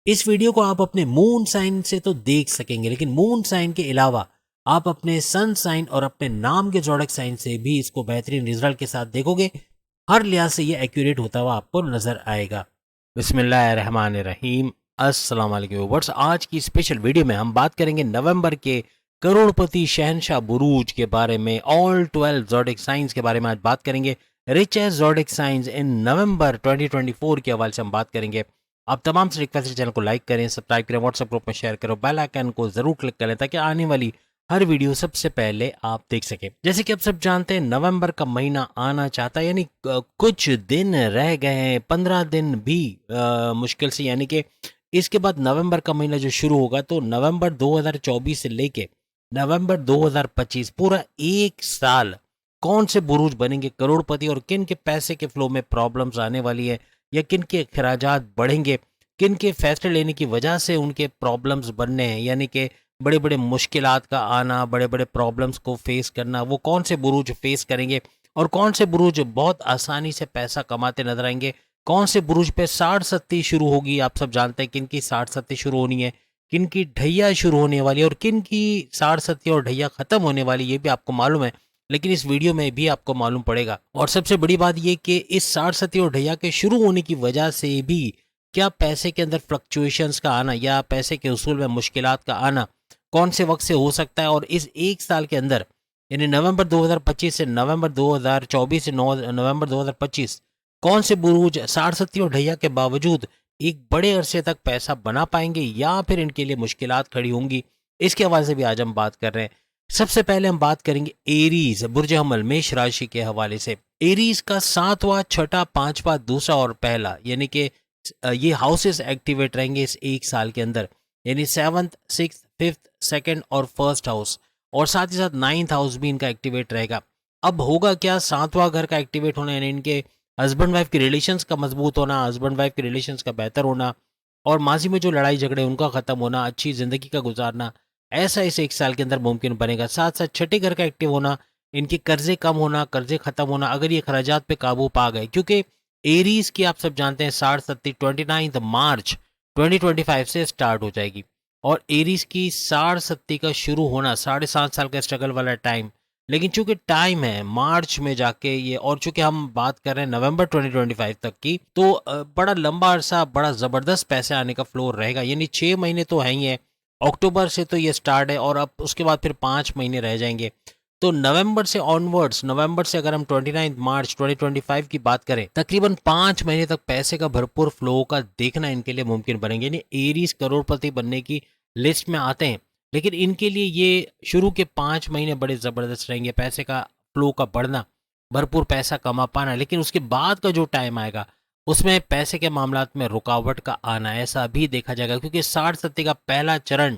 इस वीडियो को आप अपने मून साइन से तो देख सकेंगे, लेकिन मून साइन के अलावा आप अपने सन साइन और अपने नाम के जोड़क साइन से भी इसको बेहतरीन रिजल्ट के साथ देखोगे। हर लिहाज से ये एक्यूरेट होता हुआ आपको नजर आएगा। बिस्मिल्लाहिर्रहमानिर्रहीम। अस्सलाम वालेकुम व्यूअर्स, आज की स्पेशल वीडियो में हम बात करेंगे नवंबर के करोड़पति शहनशाह बुरूज के बारे में। ऑल 12 ज़ोडिक साइंस के बारे में आज बात करेंगे। रिचेस्ट ज़ोडिक साइंस इन नवंबर 2024 के हवाले से हम बात करेंगे। आप तमाम से रिक्वेस्ट है चैनल को लाइक करें, सब्सक्राइब करें, व्हाट्सएप ग्रुप में शेयर करो, बेल आइकन को जरूर क्लिक करें ताकि आने वाली हर वीडियो सबसे पहले आप देख सकें। जैसे कि आप सब जानते हैं नवंबर का महीना आना चाहता है, यानी कुछ दिन रह गए हैं, 15 दिन भी मुश्किल से, यानी कि इसके बाद नवंबर का महीना जो शुरू होगा तो नवंबर 2024 से लेके नवंबर 2025 पूरा एक साल कौन से बुरूज बनेंगे करोड़पति और किन के पैसे के फ्लो में प्रॉब्लम्स आने वाली है या किन के अखराजात बढ़ेंगे, किन के फैसले लेने की वजह से उनके प्रॉब्लम्स बनने हैं, यानी कि बड़े बड़े मुश्किलात का आना, बड़े बड़े प्रॉब्लम्स को फेस करना, वो कौन से बुरूज फेस करेंगे और कौन से बुरूज बहुत आसानी से पैसा कमाते नजर आएंगे, कौन से बुरूज पे 60-70 शुरू होगी। आप सब जानते हैं किन की 60-70 शुरू होनी है, किन की ढैया शुरू होने वाली है और किन की 60-70 और ढैया खत्म होने वाली, ये भी आपको मालूम है, लेकिन इस वीडियो में भी आपको मालूम पड़ेगा। और सबसे बड़ी बात ये कि इस 60-70 और ढैया के शुरू होने की वजह से भी क्या पैसे के अंदर फ्लक्चुएशंस का आना या पैसे के उसूल में मुश्किलात का आना कौन से वक्त से हो सकता है, और इस एक साल के अंदर यानी नवंबर 2025 से नवंबर 2024 से नवंबर 2025 कौन से बुरूज 60-70 और ढैया के बावजूद एक बड़े अरसे तक पैसा बना पाएंगे या फिर इनके लिए मुश्किलात खड़ी होंगी, इसके हवाले से भी आज हम बात कर रहे हैं। सबसे पहले हम बात करेंगे एरीज बुर्ज हमल मेष राशि के हवाले से। एरीज का 7वां, 6ठा, 5वां, दूसरा और पहला, यानी कि ये हाउसेस एक्टिवेट रहेंगे इस एक साल के अंदर, यानी 7th, 6th, 5th, 2nd और 1st हाउस, और साथ ही साथ 9th हाउस भी इनका एक्टिवेट रहेगा। अब होगा क्या, 7वां घर का एक्टिवेट होना यानी इनके हस्बैंड वाइफ के रिलेशंस का मजबूत होना, हस्बैंड वाइफ के रिलेशंस का बेहतर होना और माजी में जो लड़ाई झगड़े उनका खत्म होना, अच्छी जिंदगी का गुजारना, ऐसा इस एक साल के अंदर मुमकिन बनेगा। साथ साथ छठे घर का एक्टिव होना, इनके कर्जे कम होना, कर्जे खत्म होना अगर ये खराजात पे काबू पा गए, क्योंकि एरीज की आप सब जानते हैं 60-70 29 मार्च 2025 से स्टार्ट हो जाएगी और एरीज की 60-70 का शुरू होना 7.5 साल का स्ट्रगल वाला टाइम, लेकिन चूंकि टाइम है मार्च में जाके ये, और चूंकि हम बात कर रहे हैं नवंबर 2025 तक की, तो बड़ा लंबा अरसा बड़ा ज़बरदस्त पैसे आने का फ्लोर रहेगा, यानी 6 महीने तो है ही है। अक्टूबर से तो ये स्टार्ट है और अब उसके बाद फिर 5 महीने रह जाएंगे। तो नवंबर से ऑनवर्ड्स, नवंबर से अगर हम 29 मार्च 2025 की बात करें, तकरीबन 5 महीने तक पैसे का भरपूर फ्लो का देखना इनके लिए मुमकिन बनेंगे। यानी एरीज करोड़पति बनने की लिस्ट में आते हैं, लेकिन इनके लिए ये शुरू के 5 महीने बड़े ज़बरदस्त रहेंगे, पैसे का फ्लो का बढ़ना, भरपूर पैसा कमा पाना, लेकिन उसके बाद का जो टाइम आएगा उसमें पैसे के मामलात में रुकावट का आना, ऐसा भी देखा जाएगा, क्योंकि 60-70 का पहला चरण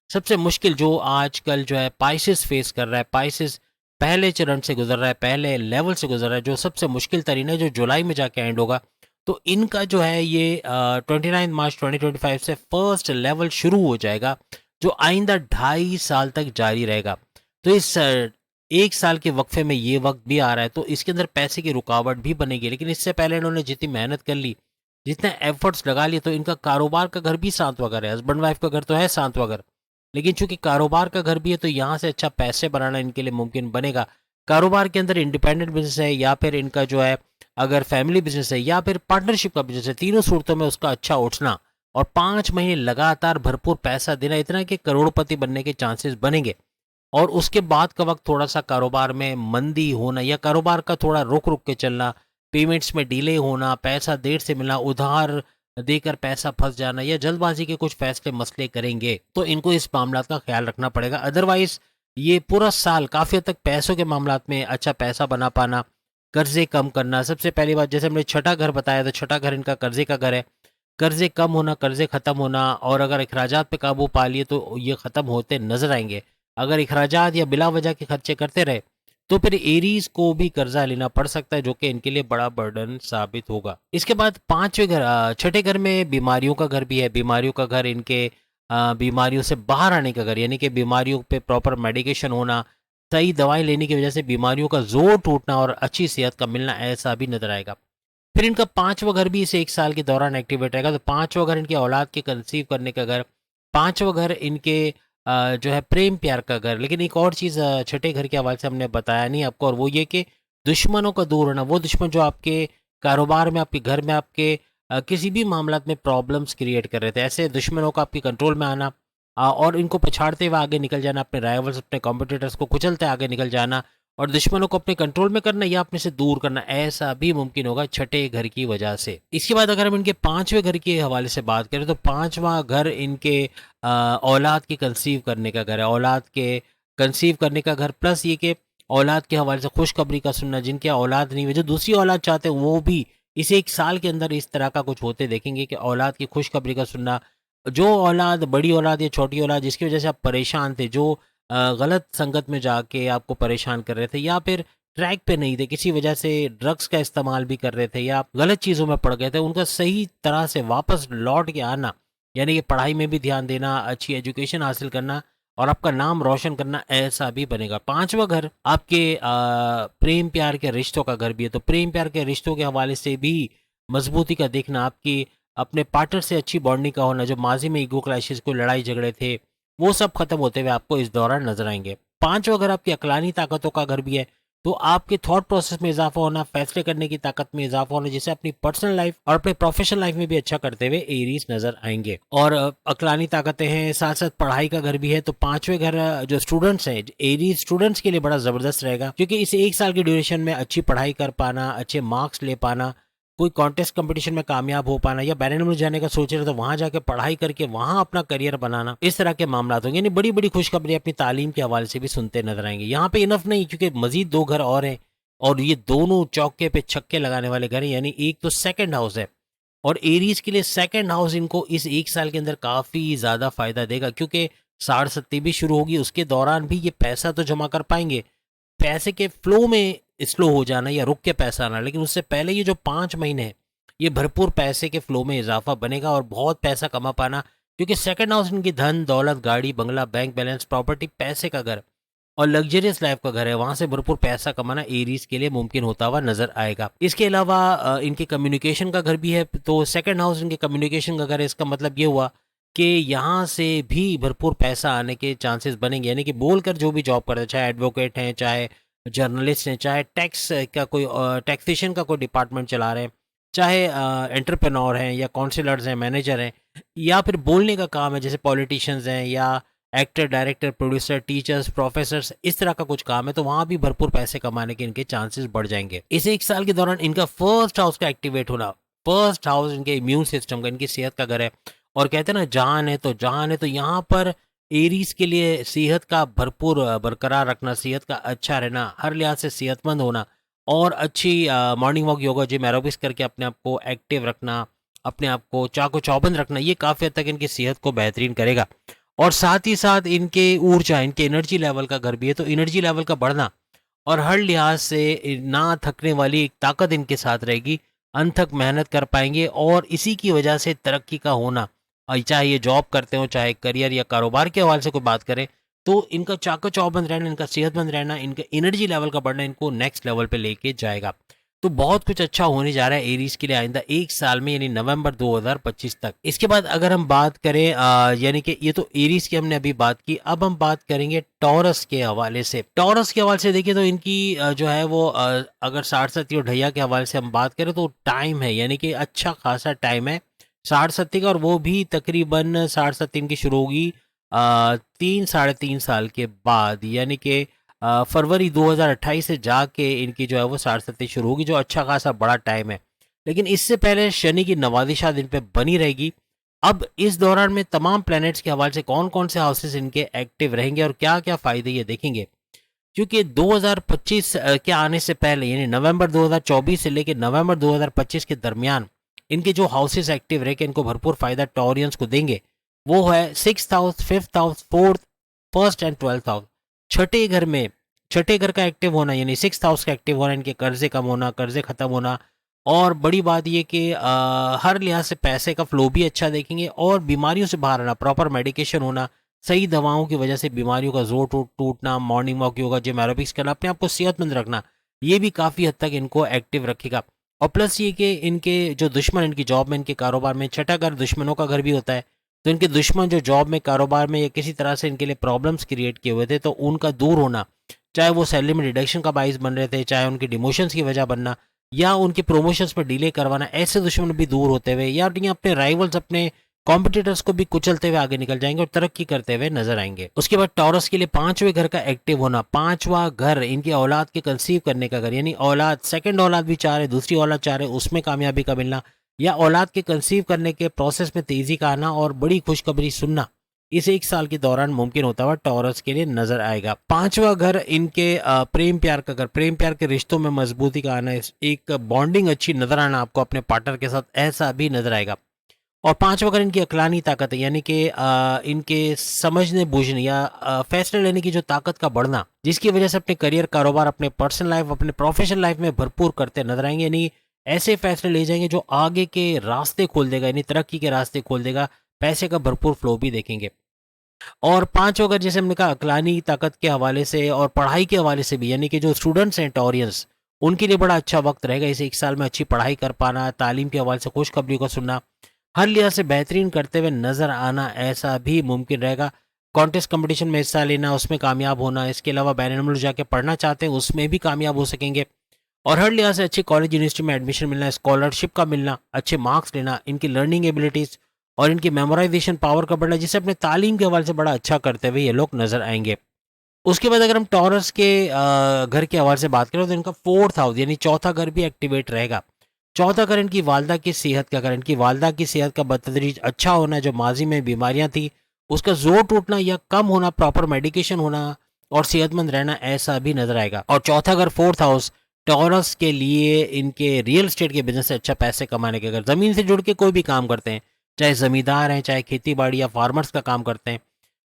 सबसे मुश्किल जो आजकल जो है पाइसेस फेस कर रहा है, पाइसेस पहले चरण से गुजर रहा है, पहले लेवल से गुजर रहा है, जो सबसे मुश्किल तरीन है, जो जुलाई में जाके एंड होगा। तो इनका जो है ये 29 मार्च 2025 से फर्स्ट लेवल शुरू हो जाएगा, जो आइंदा 2.5 साल तक जारी रहेगा। तो इस एक साल के वक्फे में ये वक्त भी आ रहा है, तो इसके अंदर पैसे की रुकावट भी बनेगी, लेकिन इससे पहले इन्होंने जितनी मेहनत कर ली, जितने एफर्ट्स लगा लिए, तो इनका कारोबार का घर भी 7वां घर है, हस्बैंड वाइफ का घर तो है 7वां घर, लेकिन चूंकि कारोबार का घर भी है तो यहाँ से अच्छा पैसे बनाना इनके लिए मुमकिन बनेगा। कारोबार के अंदर इंडिपेंडेंट बिजनेस है या फिर इनका जो है अगर फैमिली बिजनेस है या फिर पार्टनरशिप का बिजनेस है, तीनों सूरतों में उसका अच्छा उठना और 5 महीने लगातार भरपूर पैसा देना, इतना कि करोड़पति बनने के चांसेस बनेंगे। और उसके बाद का वक्त थोड़ा सा कारोबार में मंदी होना या कारोबार का थोड़ा रुक रुक के चलना, पेमेंट्स में डिले होना, पैसा देर से मिलना, उधार देकर पैसा फंस जाना या जल्दबाजी के कुछ फैसले मसले करेंगे, तो इनको इस मामला का ख्याल रखना पड़ेगा। अदरवाइज ये पूरा साल काफ़ी हद तक पैसों के मामला में अच्छा पैसा बना पाना, कर्जे कम करना, सबसे पहली बात जैसे हमने छठा घर बताया तो छठा घर इनका कर्जे का घर है, कर्जे कम होना, कर्जे ख़त्म होना, और अगर अखराजात पे काबू पा लिए तो ये ख़त्म होते नजर आएंगे। अगर अखराजात या बिला वजह के खर्चे करते रहे तो फिर एरीज को भी कर्जा लेना पड़ सकता है, जो कि इनके लिए बड़ा बर्डन साबित होगा। इसके बाद पांचवें घर, छठे घर में बीमारियों का घर भी है, बीमारियों का घर इनके बीमारियों से बाहर आने का घर, यानी कि बीमारियों पे प्रॉपर मेडिकेशन होना, सही दवाई लेने की वजह से बीमारियों का जोर टूटना और अच्छी सेहत का मिलना, ऐसा भी नजर आएगा। फिर इनका पांचवा घर भी इस एक साल के दौरान एक्टिवेट रहेगा। तो पांचवा घर इनके औलाद के कंसीव करने का घर, पांचवा घर इनके जो है प्रेम प्यार का घर। लेकिन एक और चीज़ छठे घर के हवाले से हमने बताया नहीं आपको, और वो ये कि दुश्मनों का दूर होना। वो दुश्मन जो आपके कारोबार में, आपके घर में, आपके किसी भी मामलात में प्रॉब्लम्स क्रिएट कर रहे थे, ऐसे दुश्मनों का आपके कंट्रोल में आना और इनको पछाड़ते हुए आगे निकल जाना, अपने राइवल्स, अपने कॉम्पिटिटर्स को कुचलते आगे निकल जाना और दुश्मनों को अपने कंट्रोल में करना या अपने से दूर करना, ऐसा भी मुमकिन होगा छठे घर की वजह से। इसके बाद अगर हम इनके पांचवें घर के हवाले से बात करें तो पांचवा घर इनके औलाद के कंसीव करने का घर है। औलाद के कंसीव करने का घर प्लस ये कि औलाद के हवाले से खुशखबरी का सुनना। जिनके औलाद नहीं हुई, जो दूसरी औलाद चाहते हैं, वो भी इस एक साल के अंदर इस तरह का कुछ होते देखेंगे कि औलाद की खुशखबरी का सुनना। जो औलाद, बड़ी औलाद या छोटी औलाद जिसकी वजह से आप परेशान थे, जो गलत संगत में जाके आपको परेशान कर रहे थे या फिर ट्रैक पे नहीं थे, किसी वजह से ड्रग्स का इस्तेमाल भी कर रहे थे या आप गलत चीज़ों में पड़ गए थे, उनका सही तरह से वापस लौट के आना, यानी कि पढ़ाई में भी ध्यान देना, अच्छी एजुकेशन हासिल करना और आपका नाम रोशन करना, ऐसा भी बनेगा। पांचवा घर आपके प्रेम प्यार के रिश्तों का घर भी है। तो प्रेम प्यार के रिश्तों के हवाले से भी मजबूती का देखना, आपकी अपने पार्टनर से अच्छी बॉन्डिंग का होना, जो माजी में ईगो क्लैशेस, को लड़ाई झगड़े थे, वो सब खत्म होते हुए आपको इस दौरान नजर आएंगे। पांचवा अगर आपकी अकलानी ताकतों का घर भी है, तो आपके थॉट प्रोसेस में इजाफा होना, फैसले करने की ताकत में इजाफा होना, जिससे अपनी पर्सनल लाइफ और अपने प्रोफेशनल लाइफ में भी अच्छा करते हुए एरीज नजर आएंगे। और अकलानी ताकतें हैं, साथ साथ पढ़ाई का घर भी है। तो पांचवें घर जो स्टूडेंट्स हैं, एरीज स्टूडेंट्स के लिए बड़ा जबरदस्त रहेगा, क्योंकि इस एक साल की ड्यूरेशन में अच्छी पढ़ाई कर पाना, अच्छे मार्क्स ले पाना, कोई कॉन्टेस्ट कंपटीशन में कामयाब हो पाना या बैरन जाने का सोच रहे तो वहां जाकर पढ़ाई करके वहां अपना करियर बनाना, इस तरह के मामला होंगे। यानी बड़ी बड़ी खुशखबरी अपनी तालीम के हवाले से भी सुनते नजर आएंगे। यहाँ पे इनफ नहीं, क्योंकि मजीद दो घर और हैं और ये दोनों चौके पे छक्के लगाने वाले घर हैं। यानी एक तो सेकंड हाउस है और एरीज के लिए सेकंड हाउस इनको इस एक साल के अंदर काफी ज्यादा फायदा देगा, क्योंकि साढ़ सत्ती भी शुरू होगी। उसके दौरान भी ये पैसा तो जमा कर पाएंगे, पैसे के फ्लो में स्लो हो जाना या रुक के पैसा आना, लेकिन उससे पहले ये जो 5 महीने हैं, ये भरपूर पैसे के फ्लो में इजाफा बनेगा और बहुत पैसा कमा पाना, क्योंकि सेकंड हाउस इनकी धन दौलत, गाड़ी बंगला, बैंक बैलेंस, प्रॉपर्टी, पैसे का घर और लग्जरियस लाइफ का घर है। वहां से भरपूर पैसा कमाना एरीज के लिए मुमकिन होता हुआ नजर आएगा। इसके अलावा इनके कम्युनिकेशन का घर भी है। तो सेकंड हाउस इनके कम्युनिकेशन का घर है। इसका मतलब ये हुआ कि यहाँ से भी भरपूर पैसा आने के चांसेस बनेंगे। यानी कि बोलकर जो भी जॉब करते हैं, चाहे एडवोकेट हैं, चाहे जर्नलिस्ट हैं, चाहे टैक्स का कोई टैक्सेशन का कोई डिपार्टमेंट चला रहे हैं, चाहे एंटरप्रेन्योर हैं या काउंसलर्स हैं, मैनेजर हैं, या फिर बोलने का काम है, जैसे पॉलिटिशियंस हैं या actor, director, producer, teachers, professors, इस तरह का कुछ काम है, तो वहां भी भरपूर पैसे कमाने के इनके चांसेस बढ़ जाएंगे। इस एक साल के दौरान इनका फर्स्ट हाउस का एक्टिवेट होना, फर्स्ट हाउस इनके इम्यून सिस्टम का, इनकी सेहत का घर है। और कहते हैं ना, जान है तो जहान है। तो यहाँ पर एरीज के लिए सेहत का भरपूर बरकरार रखना, सेहत का अच्छा रहना, हर लिहाज से सेहतमंद होना और अच्छी morning walk, yoga, gym, aerobics करके अपने आप को एक्टिव रखना, अपने आप को चाको चौबंद रखना, ये काफ़ी हद तक इनकी सेहत को बेहतरीन करेगा। और साथ ही साथ इनके ऊर्जा, इनके एनर्जी लेवल का घर भी है। तो एनर्जी लेवल का बढ़ना और हर लिहाज से ना थकने वाली एक ताकत इनके साथ रहेगी, अनथक मेहनत कर पाएंगे और इसी की वजह से तरक्की का होना, चाहे ये जॉब करते हो, चाहे करियर या कारोबार के हवाले से कोई बात करें, तो इनका चाको चौबंद रहना, इनका सेहतमंद रहना, इनका एनर्जी लेवल का बढ़ना इनको नेक्स्ट लेवल पे लेके जाएगा। तो बहुत कुछ अच्छा होने जा रहा है एरीज के लिए आइंदा एक साल में, यानी नवंबर 2025 तक। इसके बाद अगर हम बात करें यानी कि ये तो एरीज की हमने अभी बात की, अब हम बात करेंगे टॉरस के हवाले से। टॉरस के हवाले से देखिए तो इनकी जो है वो अगर 60 और ढैया के हवाले से हम बात करें तो टाइम है, यानी कि अच्छा खासा टाइम है 60 का, और वो भी तकरीबन 60 इनकी शुरू होगी 3-3.5 साल के बाद, यानी कि फरवरी 2028 से जाके इनकी जो है वो 60 शुरू होगी, जो अच्छा खासा बड़ा टाइम है। लेकिन इससे पहले शनि की नवादिशात इन पे बनी रहेगी। अब इस दौरान में तमाम प्लैनेट्स के हवाले से कौन कौन से हाउसेस इनके एक्टिव रहेंगे और क्या क्या फायदे ये देखेंगे, क्योंकि 2025 के आने से पहले, यानी नवंबर 2024 से लेकर नवंबर 2025 के दरमियान इनके जो हाउसेस एक्टिव रहे, इनको भरपूर फायदा टॉरियंस को देंगे। वो है 6th house, 5th house, 4th, 1st and 12th house. छठे घर में, छठे घर का एक्टिव होना, यानी 6th हाउस का एक्टिव होना, इनके कर्जे कम होना, कर्जे खत्म होना, और बड़ी बात ये कि हर लिहाज से पैसे का फ्लो भी अच्छा देखेंगे और बीमारियों से बाहर आना, प्रॉपर मेडिकेशन होना, सही दवाओं की वजह से बीमारियों का जोर टूटना, morning walk, yoga, gym, aerobics करना, अपने आप को सेहतमंद रखना, ये भी काफ़ी हद तक इनको एक्टिव रखेगा। और प्लस ये कि इनके जो दुश्मन इनकी जॉब में, इनके कारोबार में, छठा घर दुश्मनों का घर भी होता है, तो इनके दुश्मन जो जॉब में, कारोबार में या किसी तरह से इनके लिए प्रॉब्लम्स क्रिएट किए हुए थे, तो उनका दूर होना, चाहे वो सैलरी में डिडक्शन का बाइस बन रहे थे, चाहे उनकी डिमोशंस की वजह बनना या उनके प्रमोशंस पर डिले करवाना, ऐसे दुश्मन भी दूर होते हुए या अपने राइवल्स, अपने कॉम्पिटिटर्स को भी कुचलते हुए आगे निकल जाएंगे और तरक्की करते हुए नजर आएंगे। उसके बाद टॉरस के लिए पांचवें घर का एक्टिव होना, पांचवा घर इनके औलाद के कंसीव करने का घर, यानी औलाद, सेकंड औलाद भी चाह रहे, दूसरी औलाद चाह रहे, उसमें कामयाबी का मिलना या औलाद के कंसीव करने के प्रोसेस में तेजी का आना और बड़ी खुशखबरी सुनना इस एक साल के दौरान मुमकिन होता हुआ टॉरस के लिए नजर आएगा। पांचवा घर इनके प्रेम प्यार का घर, प्रेम प्यार के रिश्तों में मजबूती का आना, एक बॉन्डिंग अच्छी नजर आना आपको अपने पार्टनर के साथ, ऐसा भी नजर आएगा। और पांचवा घर इनकी अकलानी ताकत है, यानी कि इनके समझने बूझने या फैसले लेने की जो ताकत का बढ़ना, जिसकी वजह से अपने करियर, कारोबार, अपने पर्सनल लाइफ, अपने प्रोफेशनल लाइफ में भरपूर करते नजर आएंगे। यानी ऐसे फैसले ले जाएंगे जो आगे के रास्ते खोल देगा, यानी तरक्की के रास्ते खोल देगा, पैसे का भरपूर फ्लो भी देखेंगे। और पांच अगर जैसे हमने कहा अकलानी ताकत के हवाले से और पढ़ाई के हवाले से भी, यानी कि जो स्टूडेंट्स हैं टॉरियंस, उनके लिए बड़ा अच्छा वक्त रहेगा इस एक साल में, अच्छी पढ़ाई कर पाना, तालीम के हवाले से खुशखबरी को सुनना, हर लिहाज से बेहतरीन करते हुए नजर आना, ऐसा भी मुमकिन रहेगा। कॉन्टेस्ट कंपटीशन में हिस्सा लेना, उसमें कामयाब होना, इसके अलावा बैन मुल्क जाके पढ़ना चाहते हैं उसमें भी कामयाब हो सकेंगे। और हर लिहाज से अच्छे कॉलेज यूनिवर्सिटी में एडमिशन मिलना, स्कॉलरशिप का मिलना, अच्छे मार्क्स लेना, इनकी लर्निंग एबिलिटीज़ और इनकी मेमोराइजेशन पावर का बढ़ना, जिसे अपने तालीम के हवाले से बड़ा अच्छा करते हुए ये लोग नजर आएंगे। उसके बाद अगर हम टॉरस के घर के हवाले से बात करें तो इनका फोर्थ हाउस यानी चौथा घर भी एक्टिवेट रहेगा। चौथा घर इनकी वालदा की सेहत का घर, इनकी वालदा की सेहत का बतदरीज अच्छा होना, जो माजी में बीमारियां थी उसका जोर टूटना या कम होना, प्रॉपर मेडिकेशन होना और सेहतमंद रहना, ऐसा भी नजर आएगा। और चौथा घर फोर्थ हाउस टॉरस के लिए इनके रियल एस्टेट के बिजनेस से अच्छा पैसे कमाने के घर, जमीन से जुड़ के कोई भी काम करते हैं, चाहे जमींदार हैं, चाहे खेती बाड़ी या फार्मर्स का काम करते हैं,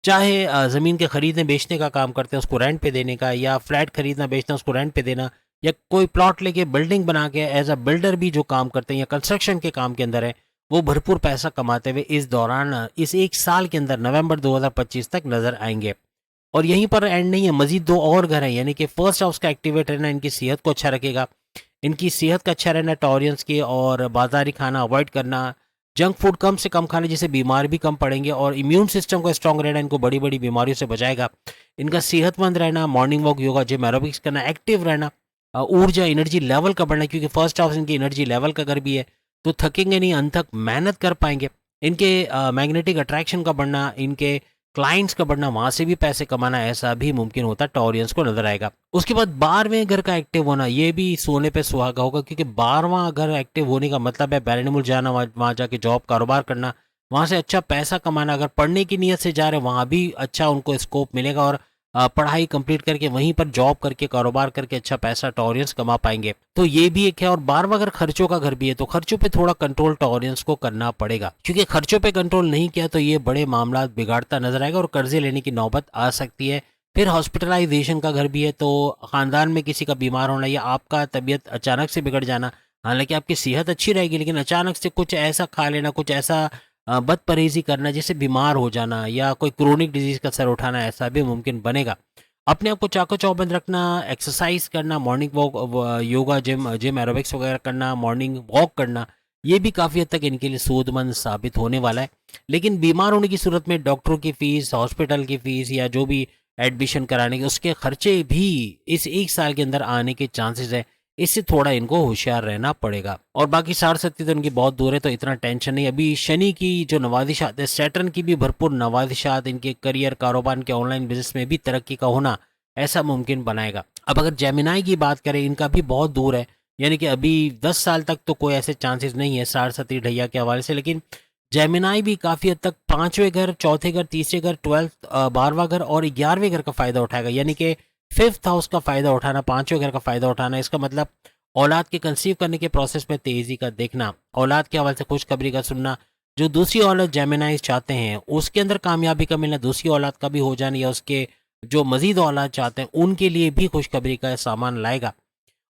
चाहे ज़मीन के खरीदने बेचने का काम करते हैं, उसको रेंट पे देने का, या फ्लैट खरीदना बेचना उसको रेंट पे देना, या कोई प्लॉट लेके बिल्डिंग बना के एज अ बिल्डर भी जो काम करते हैं या कंस्ट्रक्शन के काम के अंदर है, वो भरपूर पैसा कमाते हुए इस दौरान, इस एक साल के अंदर नवंबर 2025 तक नजर आएंगे। और यहीं पर एंड नहीं है, मजीद दो और घर हैं, यानी कि फर्स्ट हाउस का एक्टिवेट रहना इनकी सेहत को अच्छा रखेगा, इनकी सेहत का अच्छा रहना टॉरियंस की, और बाजारी खाना अवॉइड करना, जंक फूड कम से कम खाने, जिससे बीमार भी कम पड़ेंगे, और इम्यून सिस्टम को स्ट्रांग रहना इनको बड़ी बड़ी बीमारियों से बचाएगा। इनका सेहतमंद रहना, morning walk, yoga, gym, aerobics करना, एक्टिव रहना, ऊर्जा, एनर्जी लेवल का बढ़ना, क्योंकि फर्स्ट हाउस इनकी एनर्जी लेवल का घर भी है, तो थकेंगे नहीं, अंत मेहनत कर पाएंगे। इनके मैग्नेटिक अट्रैक्शन का बढ़ना, इनके क्लाइंट्स का बढ़ना, वहां से भी पैसे कमाना, ऐसा भी मुमकिन होता टॉरियंस को नजर आएगा। उसके बाद 12वें घर का एक्टिव होना, ये भी सोने पे सुहागा होगा, क्योंकि 12वां घर एक्टिव होने का मतलब है बैरन मुल्क जाना, वहाँ जाके जॉब, कारोबार करना, वहाँ से अच्छा पैसा कमाना। अगर पढ़ने की नीयत से जा रहे हैं वहाँ भी अच्छा उनको स्कोप मिलेगा, और पढ़ाई कंप्लीट करके वहीं पर जॉब करके, कारोबार करके अच्छा पैसा टॉरियंस कमा पाएंगे। तो ये भी एक है। और 12वां घर खर्चों का घर भी है, तो खर्चों पे थोड़ा कंट्रोल टॉरियंस को करना पड़ेगा, क्योंकि खर्चों पे कंट्रोल नहीं किया तो ये बड़े मामला बिगाड़ता नजर आएगा और कर्जे लेने की नौबत आ सकती है। फिर हॉस्पिटलाइजेशन का घर भी है, तो खानदान में किसी का बीमार होना या आपका तबीयत अचानक से बिगड़ जाना, हालांकि आपकी सेहत अच्छी रहेगी लेकिन अचानक से कुछ ऐसा खा लेना, कुछ ऐसा बद परहेजी करना जिससे बीमार हो जाना, या कोई क्रोनिक डिजीज का सर उठाना, ऐसा भी मुमकिन बनेगा। अपने आप को चाको चौबंद रखना, एक्सरसाइज करना, morning walk, yoga, gym aerobics वगैरह करना, मॉर्निंग वॉक करना, ये भी काफ़ी हद तक इनके लिए सूदमंद साबित होने वाला है। लेकिन बीमार होने की सूरत में डॉक्टरों की फीस, हॉस्पिटल की फीस या जो भी एडमिशन कराने के उसके खर्चे भी इस एक साल के अंदर आने के चांसेस है, इससे थोड़ा इनको होशियार रहना पड़ेगा। और बाकी 60-70 तो इनकी बहुत दूर है, तो इतना टेंशन नहीं। अभी शनि की जो नवादिशात है, सैटर्न की भी भरपूर नवादिशात इनके करियर, कारोबार के ऑनलाइन बिजनेस में भी तरक्की का होना ऐसा मुमकिन बनाएगा। अब अगर जेमिनाई की बात करें, इनका भी बहुत दूर है, यानी कि अभी 10 साल तक तो कोई ऐसे चांसेस नहीं है 60-70 ढैया के हवाले से, लेकिन जेमिनाई भी काफ़ी हद तक पांचवें घर, चौथे घर, तीसरे घर, 12वां घर और 11वें घर का फायदा उठाएगा, यानी कि फिफ्थ हाउस का फायदा उठाना, पांचवें घर का फायदा उठाना। इसका मतलब औलाद के कंसीव करने के प्रोसेस में तेजी का देखना, औलाद के हवाले से खुशखबरी का सुनना, जो दूसरी औलाद जेमिनाइज चाहते हैं उसके अंदर कामयाबी का मिलना, दूसरी औलाद का भी हो जाना, या उसके जो मजीद औलाद चाहते हैं उनके लिए भी खुशखबरी का सामान लाएगा।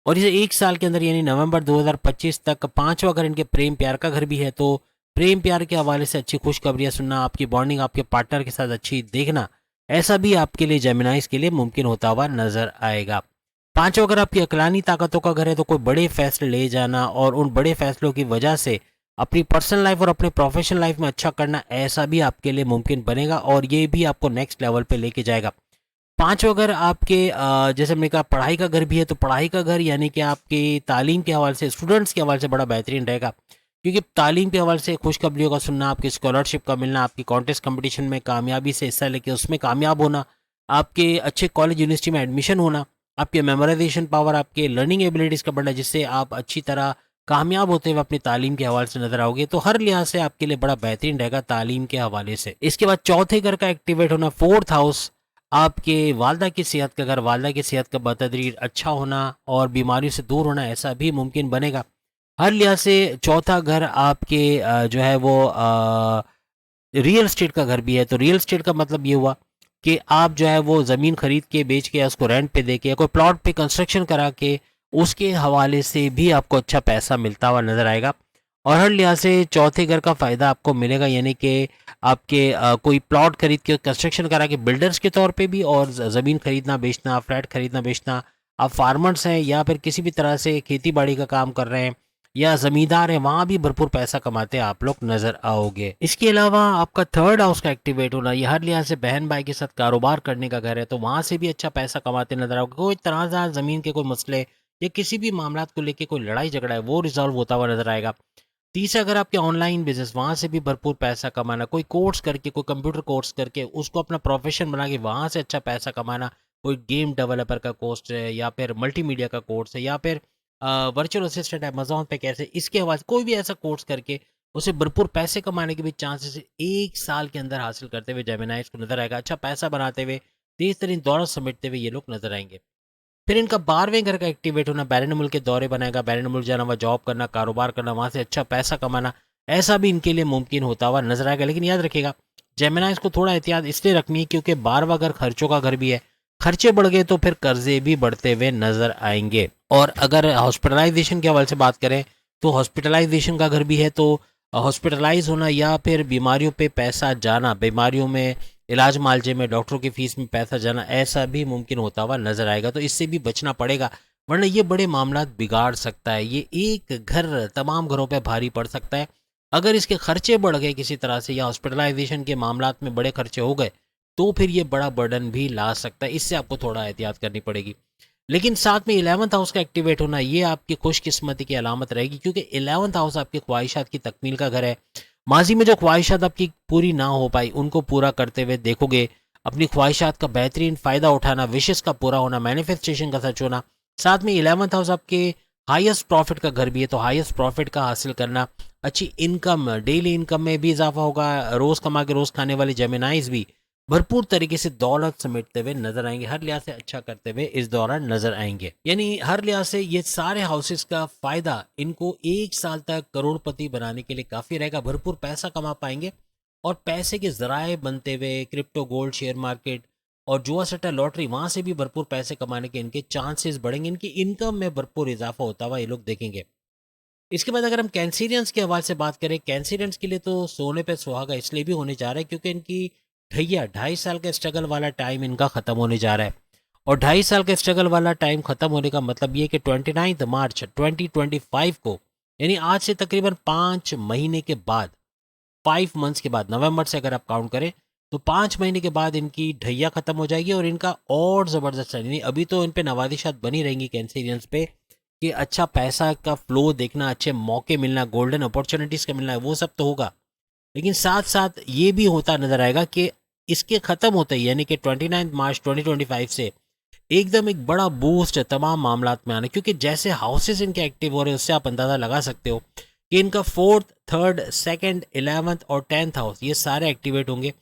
और इसे एक साल के अंदर यानी नवंबर 2025 तक पांचवा घर इनके प्रेम प्यार का घर भी है, तो प्रेम प्यार के हवाले से अच्छी खुशखबरियां सुनना, आपकी बॉन्डिंग आपके पार्टनर के साथ अच्छी देखना, ऐसा भी आपके लिए जेमिनाइज के लिए मुमकिन होता हुआ नजर आएगा। पांचवा अगर आपकी अकलानी ताकतों का घर है तो कोई बड़े फैसले ले जाना और उन बड़े फैसलों की वजह से अपनी पर्सनल लाइफ और अपने प्रोफेशनल लाइफ में अच्छा करना, ऐसा भी आपके लिए मुमकिन बनेगा और ये भी आपको नेक्स्ट लेवल पे लेके जाएगा। पांचवा अगर आपके जैसे हमने कहा पढ़ाई का घर भी है, तो पढ़ाई का घर यानी कि आपकी तालीम के हवाले से, स्टूडेंट्स के हवाले से बड़ा बेहतरीन रहेगा, क्योंकि तालीम के हवाले से खुशखबरियों का सुनना, आपकी स्कॉलरशिप का मिलना, आपकी कॉन्टेस्ट कंपटीशन में कामयाबी से हिस्सा लेके उसमें कामयाब होना, आपके अच्छे कॉलेज यूनिवर्सिटी में एडमिशन होना, आपके मेमोराइजेशन पावर, आपके लर्निंग एबिलिटीज़ का बढ़ना, जिससे आप अच्छी तरह कामयाब होते हुए अपनी तालीम के हवाले से नजर आओगे, तो हर लिहाज से आपके लिए बड़ा बेहतरीन रहेगा तालीम के हवाले से। इसके बाद चौथे घर का एक्टिवेट होना, फोर्थ हाउस, आपके वालदा की सेहत का घर, वालदा की सेहत का बतदरीज अच्छा होना और बीमारियों से दूर होना, ऐसा भी मुमकिन बनेगा। हर लिहाज से चौथा घर आपके जो है वो रियल स्टेट का घर भी है। तो रियल स्टेट का मतलब ये हुआ कि आप जो है वो ज़मीन खरीद के बेच के या उसको रेंट पे दे के या कोई प्लॉट पे कंस्ट्रक्शन करा के उसके हवाले से भी आपको अच्छा पैसा मिलता हुआ नज़र आएगा। और हर लिहाज से चौथे घर का फ़ायदा आपको मिलेगा, यानी कि आपके कोई प्लॉट खरीद के कंस्ट्रक्शन करा के बिल्डर्स के तौर पे भी, और ज़मीन खरीदना बेचना, फ्लैट खरीदना बेचना, आप फार्मर्स हैं या फिर किसी भी तरह से खेती बाड़ी का काम कर रहे हैं या ज़मींदार हैं, वहाँ भी भरपूर पैसा कमाते आप लोग नज़र आओगे। इसके अलावा आपका थर्ड हाउस का एक्टिवेट होना, ये हर लिहाज से बहन भाई के साथ कारोबार करने का घर है, तो वहाँ से भी अच्छा पैसा कमाते नजर आओगे। कोई तनाज़ा ज़मीन के कोई मसले या किसी भी मामला को लेके कोई लड़ाई झगड़ा है वो रिजॉल्व होता हुआ नजर आएगा। तीसरा, अगर आपके ऑनलाइन बिजनेस, वहाँ से भी भरपूर पैसा कमाना, कोई कोर्स करके, कोई कंप्यूटर कोर्स करके उसको अपना प्रोफेशन बना के वहाँ से अच्छा पैसा कमाना, कोई गेम डेवलपर का कोर्स है या फिर मल्टीमीडिया का कोर्स है या फिर वर्चुअल असिस्टेंट अमेजोन पे कैसे, इसके आवाज कोई भी ऐसा कोर्स करके उसे भरपूर पैसे कमाने के भी चांसेस एक साल के अंदर हासिल करते हुए जेमिनाई को नजर आएगा। अच्छा पैसा बनाते हुए, तेज तरीन दौलत समेटते हुए ये लोग नजर आएंगे। फिर इनका 12वें घर का एक्टिवेट होना, बैरन मुल्क के दौरे बनाएगा, बैरन मुल्क जाना, वहाँ जॉब करना, कारोबार करना, वहाँ से अच्छा पैसा कमाना, ऐसा भी इनके लिए मुमकिन होता हुआ नजर आएगा। लेकिन याद रखिएगा, जेमिनाइज को थोड़ा एहतियात इसलिए रखनी है क्योंकि 12वां घर खर्चों का घर भी है, खर्चे बढ़ गए तो फिर कर्जे भी बढ़ते हुए नजर आएंगे। और अगर हॉस्पिटलाइजेशन के हवाले से बात करें तो हॉस्पिटलाइजेशन का घर भी है, तो हॉस्पिटलाइज होना या फिर बीमारियों पे पैसा जाना, बीमारियों में इलाज मालजे में डॉक्टरों की फीस में पैसा जाना, ऐसा भी मुमकिन होता हुआ नजर आएगा। तो इससे भी बचना पड़ेगा, वरना ये बड़े मामला बिगाड़ सकता है। ये एक घर तमाम घरों पे भारी पड़ सकता है। अगर इसके खर्चे बढ़ गए किसी तरह से या हॉस्पिटलाइजेशन के मामलात में बड़े खर्चे हो गए तो फिर ये बड़ा बर्डन भी ला सकता है। इससे आपको थोड़ा एहतियात करनी पड़ेगी। लेकिन साथ में 11th हाउस का एक्टिवेट होना, ये आपकी खुशकिस्मती की अलामत रहेगी, क्योंकि 11th हाउस आपकी ख्वाहिशात की तकमील का घर है। माजी में जो ख्वाहिशात आपकी पूरी ना हो पाई उनको पूरा करते हुए देखोगे, अपनी ख्वाहिशात का बेहतरीन फ़ायदा उठाना, विशेष का पूरा होना, मैनिफेस्टेशन का सच होना। साथ में 11th हाउस आपके हाईएस्ट प्रॉफिट का घर भी है, तो हाईएस्ट प्रॉफिट का हासिल करना, अच्छी इनकम, डेली इनकम में भी इजाफा होगा, रोज़ कमा के रोज़ खाने वाले जेमिनाइज भी भरपूर तरीके से दौलत समेटते हुए नजर आएंगे, हर लिहाज से अच्छा करते हुए इस दौरान नजर आएंगे। यानी हर लिहाज से ये सारे हाउसेस का फायदा इनको एक साल तक करोड़पति बनाने के लिए काफी रहेगा, भरपूर पैसा कमा पाएंगे और पैसे के जराए बनते हुए क्रिप्टो, गोल्ड, शेयर मार्केट और जुआ सट्टा, लॉटरी, वहां से भी भरपूर पैसे कमाने के इनके चांसेस बढ़ेंगे, इनकी इनकम में भरपूर इजाफा होता हुआ ये लोग देखेंगे। इसके बाद अगर हम कैंसिरियंस के हवाले से बात करें, कैंसिरियंस के लिए तो सोने पे सुहागा इसलिए भी होने जा रहा है क्योंकि इनकी भैया 2.5 साल का स्ट्रगल वाला टाइम इनका ख़त्म होने जा रहा है। और 2.5 साल का स्ट्रगल वाला टाइम ख़त्म होने का मतलब ये कि 29 मार्च 2025 को, यानी आज से तकरीबन 5 महीने के बाद, 5 मंथ्स के बाद, नवंबर से अगर आप काउंट करें तो 5 महीने के बाद इनकी ढैया ख़त्म हो जाएगी और इनका और ज़बरदस्त, यानी अभी तो इन पे नवादिशात बनी रहेंगी कैंसिरियंस पे कि अच्छा पैसा का फ्लो देखना, अच्छे मौके मिलना, गोल्डन अपॉर्चुनिटीज़ का मिलना, वो सब तो होगा। लेकिन साथ साथ ये भी होता नजर आएगा कि इसके ख़त्म होते ही, यानी कि 29 मार्च 2025 से एकदम एक बड़ा बूस्ट तमाम मामलात में आना, क्योंकि जैसे हाउसेस इनके एक्टिव हो रहे हैं उससे आप अंदाज़ा लगा सकते हो कि इनका 4th, 3rd, 2nd, 11th और 10th हाउस ये सारे एक्टिवेट होंगे।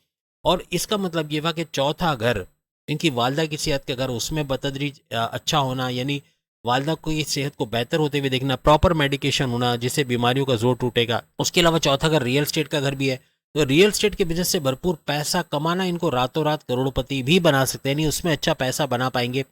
और इसका मतलब ये हुआ कि चौथा घर, इनकी वालदा की सेहत का घर, उसमें बतदरीज अच्छा होना, यानी वालदा को ये सेहत को बेहतर होते हुए देखना, प्रॉपर मेडिकेशन होना जिससे बीमारियों का जोर टूटेगा। उसके अलावा चौथा घर रियल स्टेट का घर भी है, तो रियल स्टेट के बिजनेस से भरपूर पैसा कमाना इनको रातों रात करोड़पति भी बना सकते हैं, यानी उसमें अच्छा पैसा बना पाएंगे।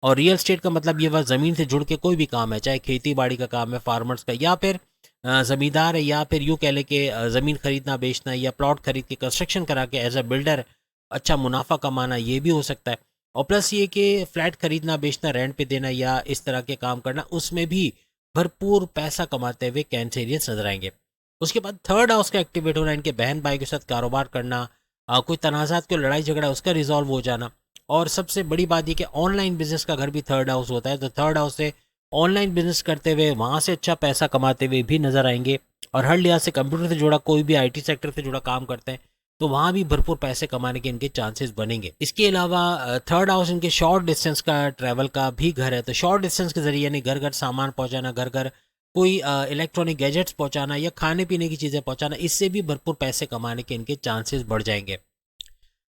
और रियल स्टेट का मतलब ये वह ज़मीन से जुड़ के कोई भी काम है, चाहे खेती बाड़ी का काम है, फार्मर्स का, या फिर ज़मींदार है, या फिर यूँ कह लें कि ज़मीन खरीदना बेचना या प्लॉट खरीद के कंस्ट्रक्शन करा के एज अ बिल्डर अच्छा मुनाफा कमाना, ये भी हो सकता है। और प्लस ये कि फ्लैट खरीदना बेचना रेंट पे देना या इस तरह के काम करना उसमें भी भरपूर पैसा कमाते हुए कैंसेरियंस नजर आएंगे। उसके बाद थर्ड हाउस का एक्टिवेट होना, इनके बहन भाई के साथ कारोबार करना, कोई तनाज़ात कोई लड़ाई झगड़ा उसका रिजॉल्व हो जाना। और सबसे बड़ी बात ये कि ऑनलाइन बिजनेस का घर भी थर्ड हाउस होता है, तो थर्ड हाउस से ऑनलाइन बिजनेस करते हुए वहाँ से अच्छा पैसा कमाते हुए भी नजर आएंगे। और हर लिहाज से कंप्यूटर से जुड़ा कोई भी आईटी सेक्टर से जुड़ा काम करते हैं तो वहाँ भी भरपूर पैसे कमाने के इनके चांसेस बनेंगे। इसके अलावा थर्ड हाउस इनके शॉर्ट डिस्टेंस का ट्रैवल का भी घर है, तो शॉर्ट डिस्टेंस के जरिए यानी घर घर सामान पहुंचाना, घर घर कोई इलेक्ट्रॉनिक गैजेट्स पहुंचाना या खाने पीने की चीज़ें पहुंचाना, इससे भी भरपूर पैसे कमाने के इनके चांसेस बढ़ जाएंगे।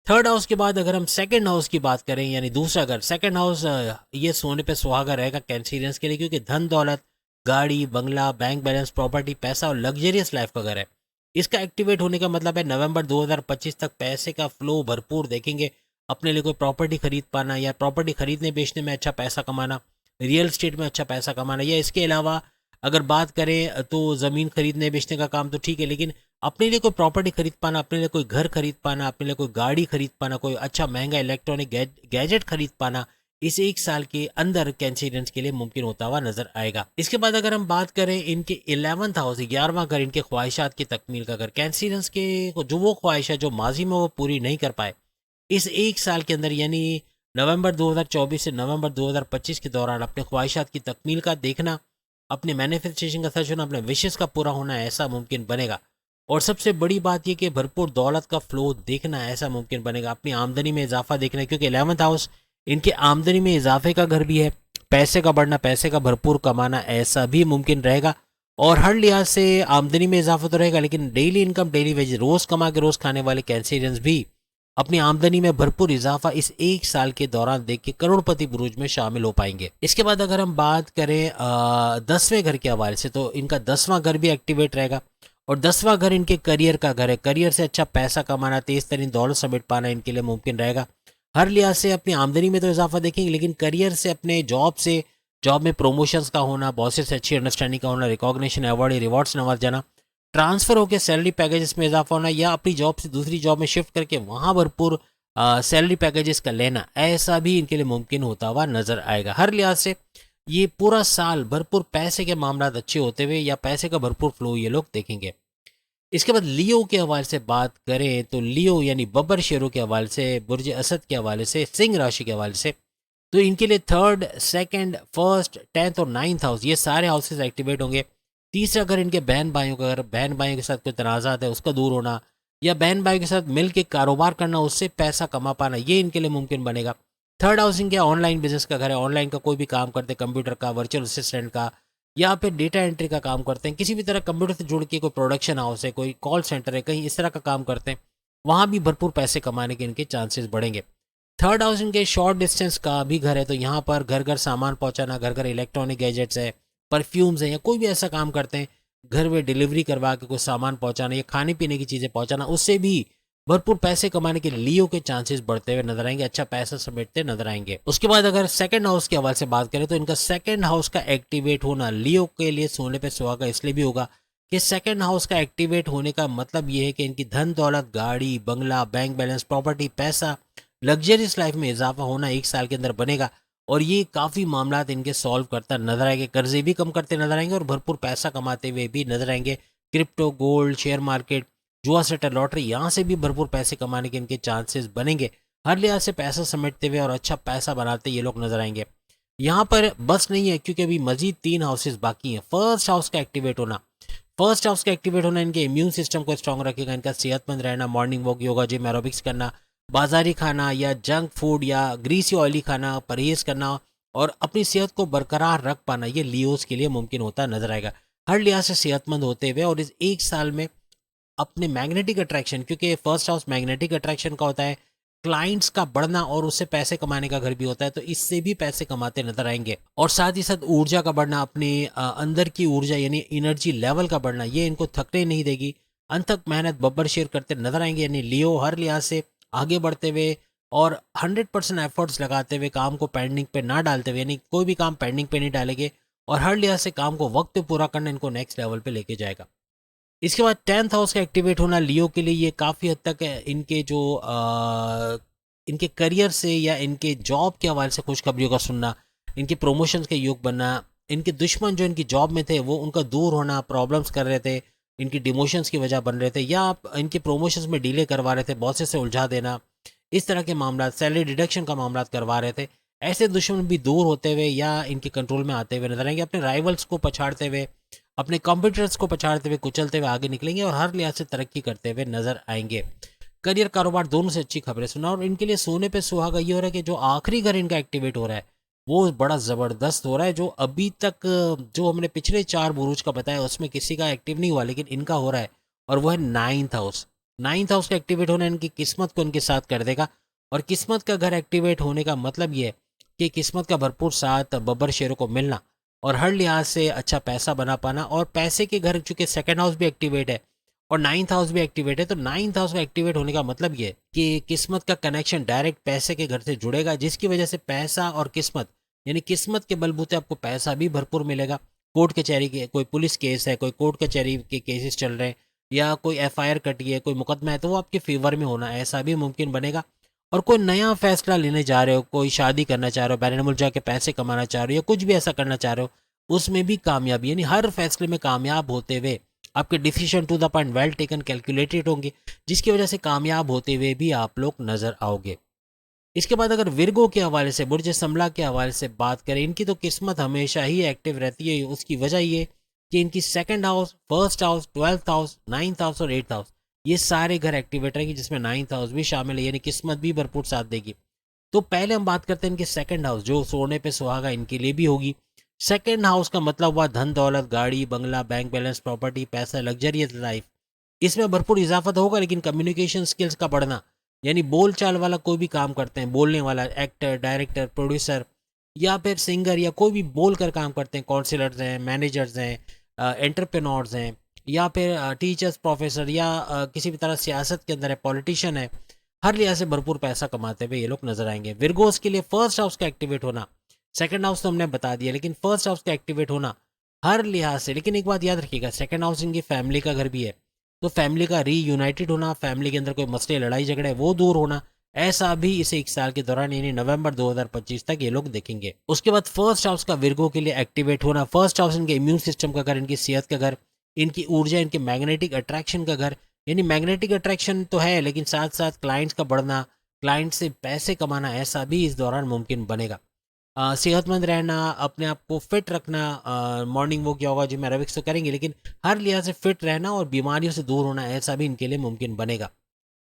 थर्ड हाउस के बाद अगर हम सेकंड हाउस की बात करें यानी दूसरा घर, सेकंड हाउस ये सोने पे सुहागा रहेगा कैंसीरियंस के लिए, क्योंकि धन दौलत, गाड़ी बंगला, बैंक बैलेंस, प्रॉपर्टी, पैसा और लग्जरियस लाइफ का घर है। इसका एक्टिवेट होने का मतलब है नवंबर 2025 तक पैसे का फ्लो भरपूर देखेंगे। अपने लिए कोई प्रॉपर्टी खरीद पाना या प्रॉपर्टी खरीदने बेचने में अच्छा पैसा कमाना, रियल स्टेट में अच्छा पैसा कमाना, या इसके अलावा अगर बात करें तो ज़मीन खरीदने बेचने का काम तो ठीक है, लेकिन अपने लिए कोई प्रॉपर्टी खरीद पाना, अपने लिए कोई घर खरीद पाना, अपने लिए कोई गाड़ी खरीद पाना, कोई अच्छा महंगा इलेक्ट्रॉनिक गैजेट खरीद पाना, इस एक साल के अंदर कैंसिरियंस के लिए मुमकिन होता हुआ नजर आएगा। इसके बाद अगर हम बात करें इनके 11th हाउस 11वां घर, इनके ख्वाहिशात की तकमील का घर, कैंसिरियंस के जो वो ख्वाहिश है जो माजी में वो पूरी नहीं कर पाए, इस एक साल के अंदर यानी नवंबर 2024 से नवंबर 2025 के दौरान अपने ख्वाहिशात की तकमील का देखना, अपने मैनिफेस्टेशन का सच होना, अपने विशेष का पूरा होना ऐसा मुमकिन बनेगा। और सबसे बड़ी बात यह कि भरपूर दौलत का फ्लो देखना ऐसा मुमकिन बनेगा, अपनी आमदनी में इजाफा देखना, क्योंकि 11th हाउस इनके आमदनी में इजाफे का घर भी है, पैसे का बढ़ना, पैसे का भरपूर कमाना ऐसा भी मुमकिन रहेगा। और हर लिहाज से आमदनी में इजाफा तो रहेगा, लेकिन डेली इनकम डेली वेज रोज कमा के रोज खाने वाले कैंसेरियंस भी अपनी आमदनी में भरपूर इजाफा इस एक साल के दौरान देख के करोड़पति बुरूज में शामिल हो पाएंगे। इसके बाद अगर हम बात करें 10वें घर के हवाले से, तो इनका 10वां घर भी एक्टिवेट रहेगा। और 10वां घर इनके करियर का घर है, करियर से अच्छा पैसा कमाना, तेज तरीन दौलत समेट पाना इनके लिए मुमकिन रहेगा। हर लिहाज से अपनी आमदनी में तो इजाफा देखेंगे, लेकिन करियर से अपने जॉब में प्रमोशंस का होना, बॉसेस से अच्छी अंडरस्टैंडिंग का होना, रिकॉग्निशन, अवार्ड, रिवॉर्ड्स नवाज जाना, ट्रांसफर होकर सैलरी पैकेजेस में इजाफा होना, या अपनी जॉब से दूसरी जॉब में शिफ्ट करके वहाँ भरपूर सैलरी पैकेजेस का लेना, ऐसा भी इनके लिए मुमकिन होता हुआ नजर आएगा। हर लिहाज से ये पूरा साल भरपूर पैसे के मामला अच्छे होते हुए या पैसे का भरपूर फ्लो ये लोग देखेंगे। इसके बाद लियो के हवाले से बात करें तो लियो यानी बब्बर शेरों के हवाले से, बुर्ज असद के हवाले से, सिंह राशि के हवाले से, तो इनके लिए थर्ड, सेकंड, फर्स्ट, 10th और 9th हाउस ये सारे हाउसेज एक्टिवेट होंगे। तीसरा घर इनके बहन भाइयों का घर, बहन भाइयों के साथ कोई तनाज़ात है उसका दूर होना, या बहन भाइयों के साथ मिल के कारोबार करना, उससे पैसा कमा पाना, ये इनके लिए मुमकिन बनेगा। थर्ड हाउस इनके ऑनलाइन बिजनेस का घर है, ऑनलाइन का कोई भी काम करते, कंप्यूटर का, वर्चुअल असिस्टेंट का, या फिर डेटा एंट्री का काम करते हैं, किसी भी तरह कंप्यूटर से जुड़ के कोई प्रोडक्शन हाउस है, कोई कॉल सेंटर है, कहीं इस तरह का काम करते हैं, वहाँ भी भरपूर पैसे कमाने के इनके चांसेस बढ़ेंगे। थर्ड हाउस इनके शॉर्ट डिस्टेंस का भी घर है, तो यहाँ पर घर घर सामान पहुँचाना, घर घर इलेक्ट्रॉनिक गैजेट्स है, परफ्यूम्स हैं, या कोई भी ऐसा काम करते हैं, घर में डिलीवरी करवा के कुछ सामान पहुँचाना या खाने पीने की चीज़ें पहुँचाना, उससे भी भरपूर पैसे कमाने के लियो के चांसेस बढ़ते हुए नजर आएंगे, अच्छा पैसा समेटते नजर आएंगे। उसके बाद अगर सेकंड हाउस के हवाले से बात करें तो इनका सेकंड हाउस का एक्टिवेट होना लियो के लिए सोने पे सुहागा इसलिए भी होगा कि सेकंड हाउस का एक्टिवेट होने का मतलब ये है कि इनकी धन दौलत, गाड़ी बंगला, बैंक बैलेंस, प्रॉपर्टी, पैसा, लग्जरियस लाइफ में इजाफा होना एक साल के अंदर बनेगा। और ये काफ़ी मामला इनके सॉल्व करता नजर आएंगे, कर्जे भी कम करते नजर आएंगे और भरपूर पैसा कमाते हुए भी नजर आएंगे। क्रिप्टो, गोल्ड, शेयर मार्केट, जुआ सेटर, लॉटरी, यहाँ से भी भरपूर पैसे कमाने के इनके चांसेस बनेंगे। हर लिहाज से पैसा समेटते हुए और अच्छा पैसा बनाते ये लोग नजर आएंगे। यहाँ पर बस नहीं है, क्योंकि अभी मजीद 3 हाउसेस बाकी हैं। फर्स्ट हाउस का एक्टिवेट होना, फर्स्ट हाउस का एक्टिवेट होना इनके इम्यून सिस्टम को स्ट्रांग रखेगा, इनका सेहतमंद रहना, morning walk, yoga, gym, aerobics करना, बाजारी खाना या जंक फूड या ग्रीसी ऑयली खाना परहेज करना और अपनी सेहत को बरकरार रख पाना, ये लियोस के लिए मुमकिन होता नजर आएगा। हर लिहाज से सेहतमंद होते हुए और इस एक साल में अपने मैग्नेटिक अट्रैक्शन, क्योंकि फर्स्ट हाउस मैग्नेटिक अट्रैक्शन का होता है, क्लाइंट्स का बढ़ना और उससे पैसे कमाने का घर भी होता है, तो इससे भी पैसे कमाते नजर आएंगे। और साथ ही साथ ऊर्जा का बढ़ना, अपने अंदर की ऊर्जा यानी एनर्जी लेवल का बढ़ना, ये इनको थकने नहीं देगी, अनथक मेहनत बब्बर शेर करते नजर आएंगे। यानी लियो हर लिहाज से आगे बढ़ते हुए और 100% एफर्ट्स लगाते हुए, काम को पेंडिंग पे ना डालते हुए, यानी कोई भी काम पेंडिंग पे नहीं डालेंगे और हर लिहाज से काम को वक्त पे पूरा करना इनको नेक्स्ट लेवल पे लेके जाएगा। इसके बाद 10th हाउस का एक्टिवेट होना लियो के लिए ये काफ़ी हद तक इनके जो इनके करियर से या इनके जॉब के हवाले से खुशखबरियों का सुनना, इनके प्रमोशंस के योग बनना, इनके दुश्मन जो इनकी जॉब में थे वो उनका दूर होना, प्रॉब्लम्स कर रहे थे, इनकी डिमोशंस की वजह बन रहे थे, या आप इनके प्रमोशंस में डिले करवा रहे थे, बॉसेस से उलझा देना, इस तरह के मामला, सैलरी डिडक्शन का मामला करवा रहे थे, ऐसे दुश्मन भी दूर होते हुए या इनके कंट्रोल में आते हुए नजर आएंगे। अपने राइवल्स को पछाड़ते हुए, अपने कॉम्पिटिटर्स को पछाड़ते हुए, कुचलते हुए आगे निकलेंगे और हर लिहाज से तरक्की करते हुए नजर आएंगे। करियर, कारोबार दोनों से अच्छी खबरें सुना, और इनके लिए सोने पे सुहागा ये हो रहा है कि जो आखिरी घर इनका एक्टिवेट हो रहा है वो बड़ा ज़बरदस्त हो रहा है। जो अभी तक जो हमने पिछले 4 बुरूज का बताया उसमें किसी का एक्टिव नहीं हुआ, लेकिन इनका हो रहा है, और वो है 9th हाउस। 9th हाउस का एक्टिवेट होना इनकी किस्मत को इनके साथ कर देगा, और किस्मत का घर एक्टिवेट होने का मतलब ये है कि किस्मत का भरपूर साथ बब्बर शेरों को मिलना, और हर लिहाज से अच्छा पैसा बना पाना, और पैसे के घर चूंकि सेकंड हाउस भी एक्टिवेट है और 9th हाउस भी एक्टिवेट है, तो 9th हाउस का एक्टिवेट होने का मतलब ये है कि किस्मत का कनेक्शन डायरेक्ट पैसे के घर से जुड़ेगा, जिसकी वजह से पैसा और किस्मत, यानी किस्मत के बलबूते आपको पैसा भी भरपूर मिलेगा। कोर्ट कचहरी के कोई पुलिस केस है, कोई कोर्ट कचहरी के केसेस चल रहे हैं, या कोई एफआईआर कटी है, कोई मुकदमा है, तो वो आपके फेवर में होना ऐसा भी मुमकिन बनेगा। और कोई नया फैसला लेने जा रहे हो, कोई शादी करना चाह रहे हो, बैरन मुल्क जाके पैसे कमाना चाह रहे हो, या कुछ भी ऐसा करना चाह रहे हो, उसमें भी कामयाबी, यानी हर फैसले में कामयाब होते हुए आपके decision to the point, well taken, calculated होंगे, जिसकी वजह से कामयाब होते हुए भी आप लोग नजर आओगे। इसके बाद अगर विर्गो के हवाले से, बुर्ज समला के हवाले से बात करें, इनकी तो किस्मत हमेशा ही एक्टिव रहती है। उसकी वजह ये कि इनकी second house, first house, 12th house, 9th house और 8th हाउस, ये सारे घर एक्टिवेट रहेंगे, जिसमें 9th हाउस भी शामिल है, यानी किस्मत भी भरपूर साथ देगी। तो पहले हम बात करते हैं इनके सेकंड हाउस, जो सोने पे सुहागा इनके लिए भी होगी। सेकंड हाउस का मतलब हुआ धन दौलत, गाड़ी बंगला, बैंक बैलेंस, प्रॉपर्टी, पैसा, लग्जरियस लाइफ, इसमें भरपूर इजाफा तो होगा, लेकिन कम्युनिकेशन स्किल्स का बढ़ना, यानी बोल चाल वाला कोई भी काम करते हैं, बोलने वाला, एक्टर, डायरेक्टर, प्रोड्यूसर, या फिर सिंगर, या कोई भी बोल कर काम करते हैं, काउंसलर्स हैं, मैनेजर्स हैं, एंटरप्रेन्योर्स हैं, या फिर टीचर्स, प्रोफेसर, या किसी भी तरह सियासत के अंदर है, पॉलिटिशियन है, हर लिहाज से भरपूर पैसा कमाते हुए ये लोग नजर आएंगे। विर्गोस के लिए फर्स्ट हाउस का एक्टिवेट होना, सेकंड हाउस तो हमने बता दिया, लेकिन फर्स्ट हाउस का एक्टिवेट होना हर लिहाज से, लेकिन एक बात याद रखिएगा, सेकंड हाउस इनकी फैमिली का घर भी है, तो फैमिली का रीयूनाइटेड होना, फैमिली के अंदर कोई मसले, लड़ाई झगड़े, वो दूर होना, ऐसा भी इसे 1 साल के दौरान, यानी नवंबर 2025 तक ये लोग देखेंगे। उसके बाद फर्स्ट हाउस का विर्गो के लिए एक्टिवेट होना, फर्स्ट हाउस इनके इम्यून सिस्टम का घर, इनकी सेहत का घर, इनकी ऊर्जा, इनके मैग्नेटिक अट्रैक्शन का घर, यानी मैग्नेटिक अट्रैक्शन तो है, लेकिन साथ साथ क्लाइंट्स का बढ़ना, क्लाइंट से पैसे कमाना, ऐसा भी इस दौरान मुमकिन बनेगा। सेहतमंद रहना, अपने आप को फिट रखना, morning walk, yoga, gym, aerobics तो करेंगे, लेकिन हर लिहाज से फिट रहना और बीमारियों से दूर होना, ऐसा भी इनके लिए मुमकिन बनेगा।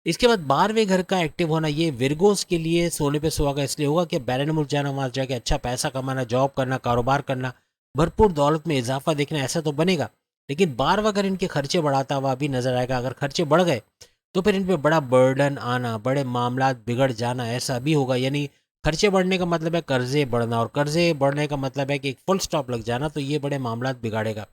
इसके बाद 12वें घर का एक्टिव होना, ये विर्गोस के लिए सोने पे सुहागा इसलिए होगा कि बैरन मुल्क जाना, वहाँ जाके अच्छा पैसा कमाना, जॉब करना, कारोबार करना, भरपूर दौलत में इजाफा देखना, ऐसा तो बनेगा, लेकिन 12वां घर इनके खर्चे बढ़ाता हुआ भी नजर आएगा। अगर खर्चे बढ़ गए तो फिर इन पे बड़ा बर्डन आना, बड़े मामला बिगड़ जाना, ऐसा भी होगा। यानी खर्चे बढ़ने का मतलब है कर्जे बढ़ना, और कर्जे बढ़ने का मतलब है कि एक फुल स्टॉप लग जाना, तो ये बड़े मामला बिगाड़ेगा।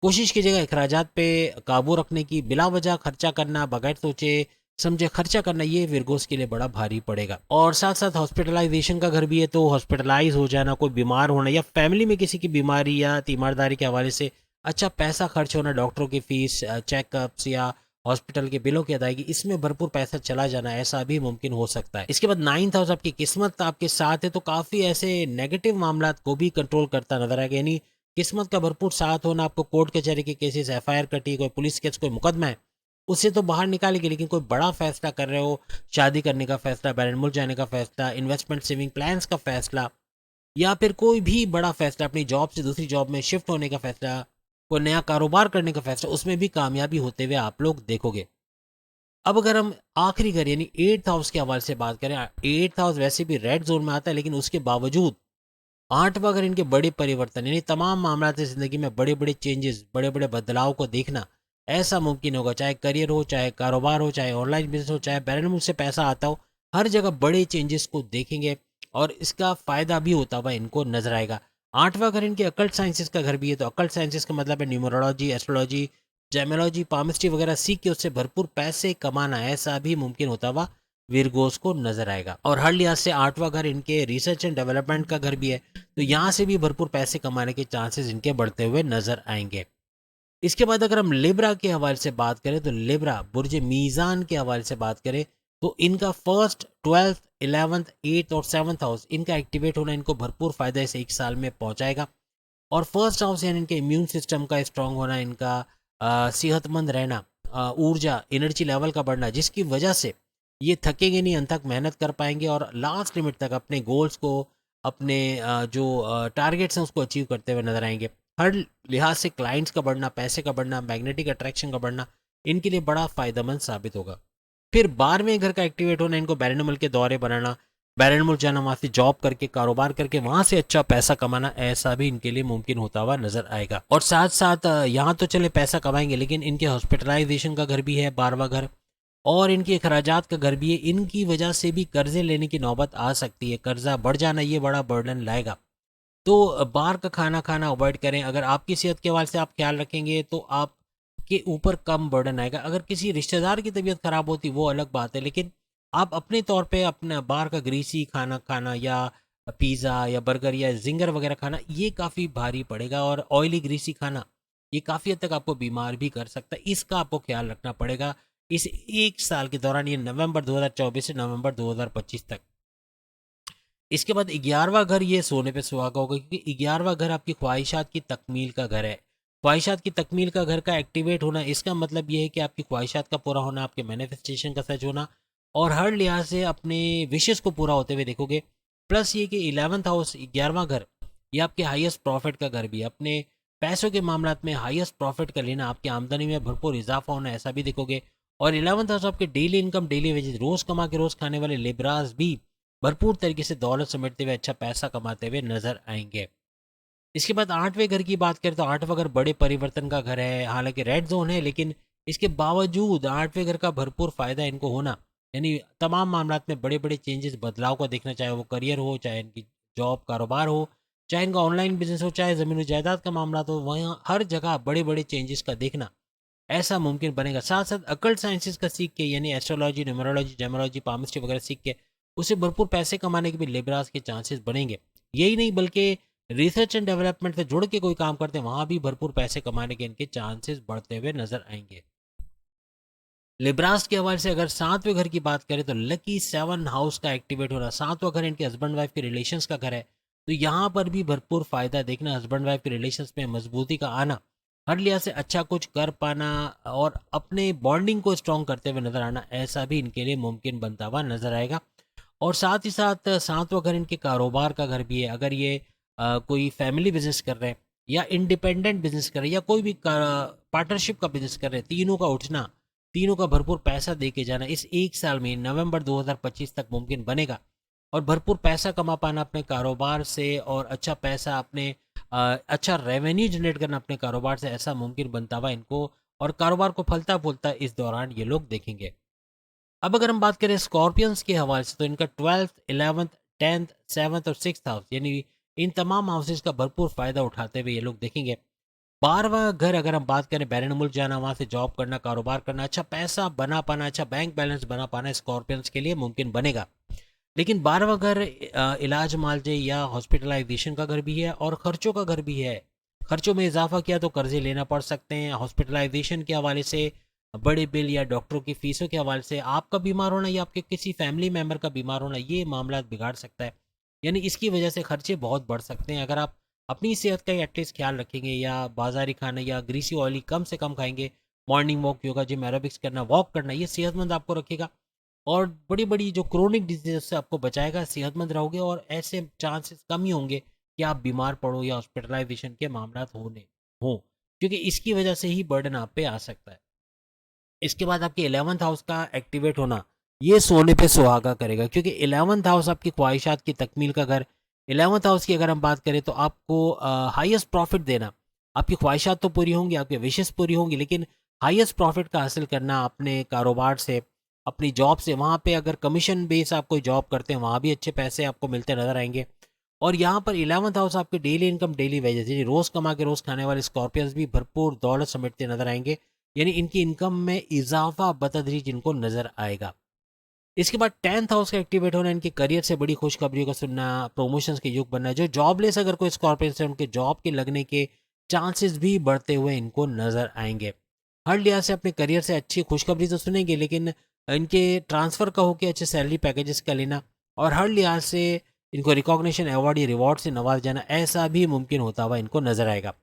कोशिश कीजिएगा अखराजात पे काबू रखने की, बिला वजह खर्चा करना, बगैर सोचे समझे खर्चा करना, ये विर्गोस के लिए बड़ा भारी पड़ेगा। और साथ साथ हॉस्पिटलाइजेशन का घर भी है, तो हॉस्पिटलाइज हो जाना, कोई बीमार होना, या फैमिली में किसी की बीमारी या तीमारदारी के हवाले से अच्छा पैसा खर्च होना, डॉक्टरों की फीस, चेकअप्स, या हॉस्पिटल के बिलों की अदायगी, इसमें भरपूर पैसा चला जाना, ऐसा भी मुमकिन हो सकता है। इसके बाद 9th हाउस, आपकी किस्मत आपके साथ है, तो काफी ऐसे नेगेटिव मामला को भी कंट्रोल करता नजर आएगा, यानी किस्मत का भरपूर साथ होना, आपको कोर्ट कचहरी के केसेस, एफआईआर कटी, कोई पुलिस केस, कोई मुकदमा है, उससे तो बाहर निकालेगी, लेकिन कोई बड़ा फैसला कर रहे हो, शादी करने का फैसला, बैरन मुल्क जाने का फैसला, इन्वेस्टमेंट सेविंग प्लान्स का फैसला, या फिर कोई भी बड़ा फैसला, अपनी जॉब से दूसरी जॉब में शिफ्ट होने का फैसला, कोई नया कारोबार करने का फैसला, उसमें भी कामयाबी होते हुए आप लोग देखोगे। अब अगर हम आखिरी घर यानी 8th हाउस के हवाले से बात करें, 8th हाउस वैसे भी रेड जोन में आता है, लेकिन उसके बावजूद 8वां घर इनके बड़े परिवर्तन, यानी तमाम मामला जिंदगी में बड़े बड़े चेंजेस, बड़े बड़े बदलाव को देखना, ऐसा मुमकिन होगा। चाहे करियर हो, चाहे कारोबार हो, चाहे ऑनलाइन बिजनेस हो, चाहे बैरन मुल्क से पैसा आता हो, हर जगह बड़े चेंजेस को देखेंगे, और इसका फायदा भी होता हुआ इनको नजर आएगा। 8वां घर इनके अकल्ट साइंसेस का घर भी है, तो अकल्ट साइंसेस का मतलब है न्यूमरोलॉजी, एस्ट्रोलॉजी, जेमोलॉजी, पामिस्ट्री वगैरह सीख के उससे भरपूर पैसे कमाना, ऐसा भी मुमकिन होता हुआ विरगोस को नजर आएगा। और हर लिहाज से 8वां घर इनके रिसर्च एंड डेवलपमेंट का घर भी है, तो यहाँ से भी भरपूर पैसे कमाने के चांसेस इनके बढ़ते हुए नजर आएंगे। इसके बाद अगर हम लिब्रा के हवाले से बात करें, तो लिब्रा बुर्ज मीज़ान के हवाले से बात करें, तो इनका फर्स्ट 12th 11th 8th और 7th हाउस इनका एक्टिवेट होना इनको भरपूर फायदा इस एक साल में पहुंचाएगा। और फर्स्ट हाउस यानी इनके इम्यून सिस्टम का स्ट्रांग होना, इनका सेहतमंद रहना, ऊर्जा एनर्जी लेवल का बढ़ना, जिसकी वजह से ये थकेंगे नहीं, अंत तक मेहनत कर पाएंगे और लास्ट लिमिट तक अपने गोल्स को, अपने जो टारगेट्स हैं उसको अचीव करते हुए नजर आएंगे। हर लिहाज से क्लाइंट्स का बढ़ना, पैसे का बढ़ना, मैग्नेटिक अट्रैक्शन का बढ़ना इनके लिए बड़ा फायदेमंद साबित होगा। फिर 12वें घर का एक्टिवेट होना इनको बैरनमुल के दौरे बनाना, बैरनमुल जाना, वहाँ से जॉब करके कारोबार करके वहाँ से अच्छा पैसा कमाना, ऐसा भी इनके लिए मुमकिन होता हुआ नजर आएगा। और साथ साथ यहाँ तो चले पैसा कमाएंगे, लेकिन इनके हॉस्पिटलाइजेशन का घर भी है 12वां घर, और इनके अखराजात का घर भी है। इनकी वजह से भी कर्जे लेने की नौबत आ सकती है, कर्जा बढ़ जाना ये बड़ा बर्डन लाएगा। तो बाहर का खाना खाना अवॉइड करें। अगर आपकी सेहत के हवाले से आप ख्याल रखेंगे तो आपके ऊपर कम बर्डन आएगा। अगर किसी रिश्तेदार की तबीयत खराब होती वो अलग बात है, लेकिन आप अपने तौर पे अपना बाहर का ग्रीसी खाना खाना या पिज़्ज़ा या बर्गर या जिंगर वगैरह खाना ये काफ़ी भारी पड़ेगा, और ऑयली ग्रीसी खाना ये काफ़ी हद तक आपको बीमार भी कर सकता है। इसका आपको ख्याल रखना पड़ेगा इस एक साल के दौरान, ये नवंबर 2024 से नवंबर 2025 तक। इसके बाद 11वां घर ये सोने पे सुहागा होगा, क्योंकि 11वां घर आपकी ख्वाहिशात की तकमील का घर है। ख्वाहिशात की तकमील का घर का एक्टिवेट होना, इसका मतलब ये है कि आपकी ख्वाहिशात का पूरा होना, आपके मैनिफेस्टेशन का सच होना, और हर लिहाज से अपने विशेष को पूरा होते हुए देखोगे। प्लस ये कि 11th हाउस 11वां घर ये आपके हाईएस्ट प्रॉफिट का घर भी है। अपने पैसों के मामला में हाईएस्ट प्रॉफिट का लेना, आपकी आमदनी में भरपूर इजाफा होना, ऐसा भी देखोगे। और 11th हाउस आपके डेली इनकम, डेली वेजेस, रोज कमा के रोज खाने वाले लेबराज भी भरपूर तरीके से दौलत समेटते हुए अच्छा पैसा कमाते हुए नजर आएंगे। इसके बाद 8वें घर की बात करें तो 8वां घर बड़े परिवर्तन का घर है। हालांकि रेड जोन है, लेकिन इसके बावजूद 8वें घर का भरपूर फायदा इनको होना, यानी तमाम मामला में बड़े बड़े चेंजेस, बदलाव को देखना, चाहे वो करियर हो, चाहे इनकी जॉब कारोबार हो, चाहे इनका ऑनलाइन बिजनेस हो, चाहे जमीन जायदाद का मामला, तो वहाँ हर जगह बड़े बड़े चेंजेस का देखना ऐसा मुमकिन बनेगा। साथ साथ अकल्ट साइंसेस का सीख के, यानी एस्ट्रोलॉजी, न्यूमरोलॉजी, जेमोलॉजी, पामिस्ट्री वगैरह सीख के उसे भरपूर पैसे कमाने के भी लेबराज के चांसेस बनेंगे। यही नहीं बल्कि रिसर्च एंड डेवलपमेंट से जुड़ के कोई काम करते हैं, वहां भी भरपूर पैसे कमाने के इनके चांसेस बढ़ते हुए नजर आएंगे। लिब्रास के हवाले से अगर 7वें घर की बात करें तो लकी 7 हाउस का एक्टिवेट होना, 7वां घर इनके हस्बैंड वाइफ के रिलेशंस का घर है। तो यहाँ पर भी भरपूर फायदा देखना, हस्बैंड वाइफ के रिलेशंस में मजबूती का आना, हर लिहाज से अच्छा कुछ कर पाना और अपने बॉन्डिंग को स्ट्रॉन्ग करते हुए नजर आना, ऐसा भी इनके लिए मुमकिन बनता हुआ नजर आएगा। और साथ ही साथ 7वां घर इनके कारोबार का घर भी है। अगर ये कोई फैमिली बिजनेस कर रहे हैं या इंडिपेंडेंट बिजनेस कर रहे हैं या कोई भी पार्टनरशिप का बिजनेस कर रहे हैं, तीनों का उठना, तीनों का भरपूर पैसा दे के जाना इस एक साल में नवंबर 2025 तक मुमकिन बनेगा। और भरपूर पैसा कमा पाना अपने कारोबार से, और अच्छा पैसा अपने अच्छा रेवेन्यू जनरेट करना अपने कारोबार से, ऐसा मुमकिन बनता हुआ इनको, और कारोबार को फलता फूलता इस दौरान ये लोग देखेंगे। अब अगर हम बात करें स्कॉर्पियंस के हवाले से तो इनका 12th 11th 10th 7th और 6th हाउस, यानी इन तमाम हाउसेज का भरपूर फायदा उठाते हुए ये लोग देखेंगे। 12वां घर अगर हम बात करें, बैरन मुल्क जाना, वहाँ से जॉब करना, कारोबार करना, अच्छा पैसा बना पाना, अच्छा बैंक बैलेंस बना पाना स्कॉर्पियंस के लिए मुमकिन बनेगा। लेकिन 12वां घर इलाज मालजे या हॉस्पिटलाइजेशन का घर भी है और खर्चों का घर भी है। खर्चों में इजाफा किया तो कर्जे लेना पड़ सकते हैं। हॉस्पिटलाइजेशन के हवाले से बड़े बिल या डॉक्टरों की फीसों के हवाले से आपका बीमार होना या आपके किसी फैमिली मेम्बर का बीमार होना, ये मामला बिगाड़ सकता है। यानी इसकी वजह से खर्चे बहुत बढ़ सकते हैं। अगर आप अपनी सेहत का एटलीस्ट ख्याल रखेंगे या बाजारी खाना या ग्रीसी ऑयली कम से कम खाएंगे, morning walk, yoga, gym, aerobics करना, वॉक करना, ये सेहतमंद आपको रखेगा और बड़ी बड़ी जो क्रोनिक डिजीज से आपको बचाएगा। सेहतमंद रहोगे और ऐसे चांसेस कम ही होंगे कि आप बीमार पड़ो या हॉस्पिटलाइजेशन के मामला होने हो, क्योंकि इसकी वजह से ही बर्डन आप पे आ सकता है। इसके बाद आपके 11th हाउस का एक्टिवेट होना ये सोने पे सुहागा करेगा, क्योंकि 11th हाउस आपकी ख्वाहिशात की तकमील का घर। 11th हाउस की अगर हम बात करें तो आपको हाईएस्ट प्रॉफिट देना, आपकी ख्वाहिशात तो पूरी होंगी, आपकी विशेष पूरी होंगी, लेकिन हाईएस्ट प्रॉफिट का हासिल करना अपने कारोबार से, अपनी जॉब से, वहाँ पे अगर कमीशन बेस आप कोई जॉब करते हैं वहाँ भी अच्छे पैसे आपको मिलते नजर आएंगे। और यहाँ पर 11th हाउस आपके डेली इनकम, डेली वेजेस, यानी रोज कमा के रोज खाने वाले स्कॉर्पियंस भी भरपूर दौलत समेटते नजर आएंगे, यानी इनकी इनकम में इजाफा बतदरीज इनको नजर आएगा। इसके बाद 10th हाउस का एक्टिवेट होना, इनके करियर से बड़ी खुशखबरियों का सुनना, प्रमोशंस के युग बनना, जो जॉबलेस अगर कोई स्कॉर्पियंस है उनके जॉब के लगने के चांसेस भी बढ़ते हुए इनको नजर आएंगे। हर लिहाज से अपने करियर से अच्छी खुशखबरी तो सुनेंगे, लेकिन इनके ट्रांसफ़र का हो के अच्छे सैलरी पैकेजेस का लेना और हर लिहाज से इनको रिकॉग्निशन अवार्ड या रिवॉर्ड से नवाजा जाना, ऐसा भी मुमकिन होता हुआ इनको नजर आएगा।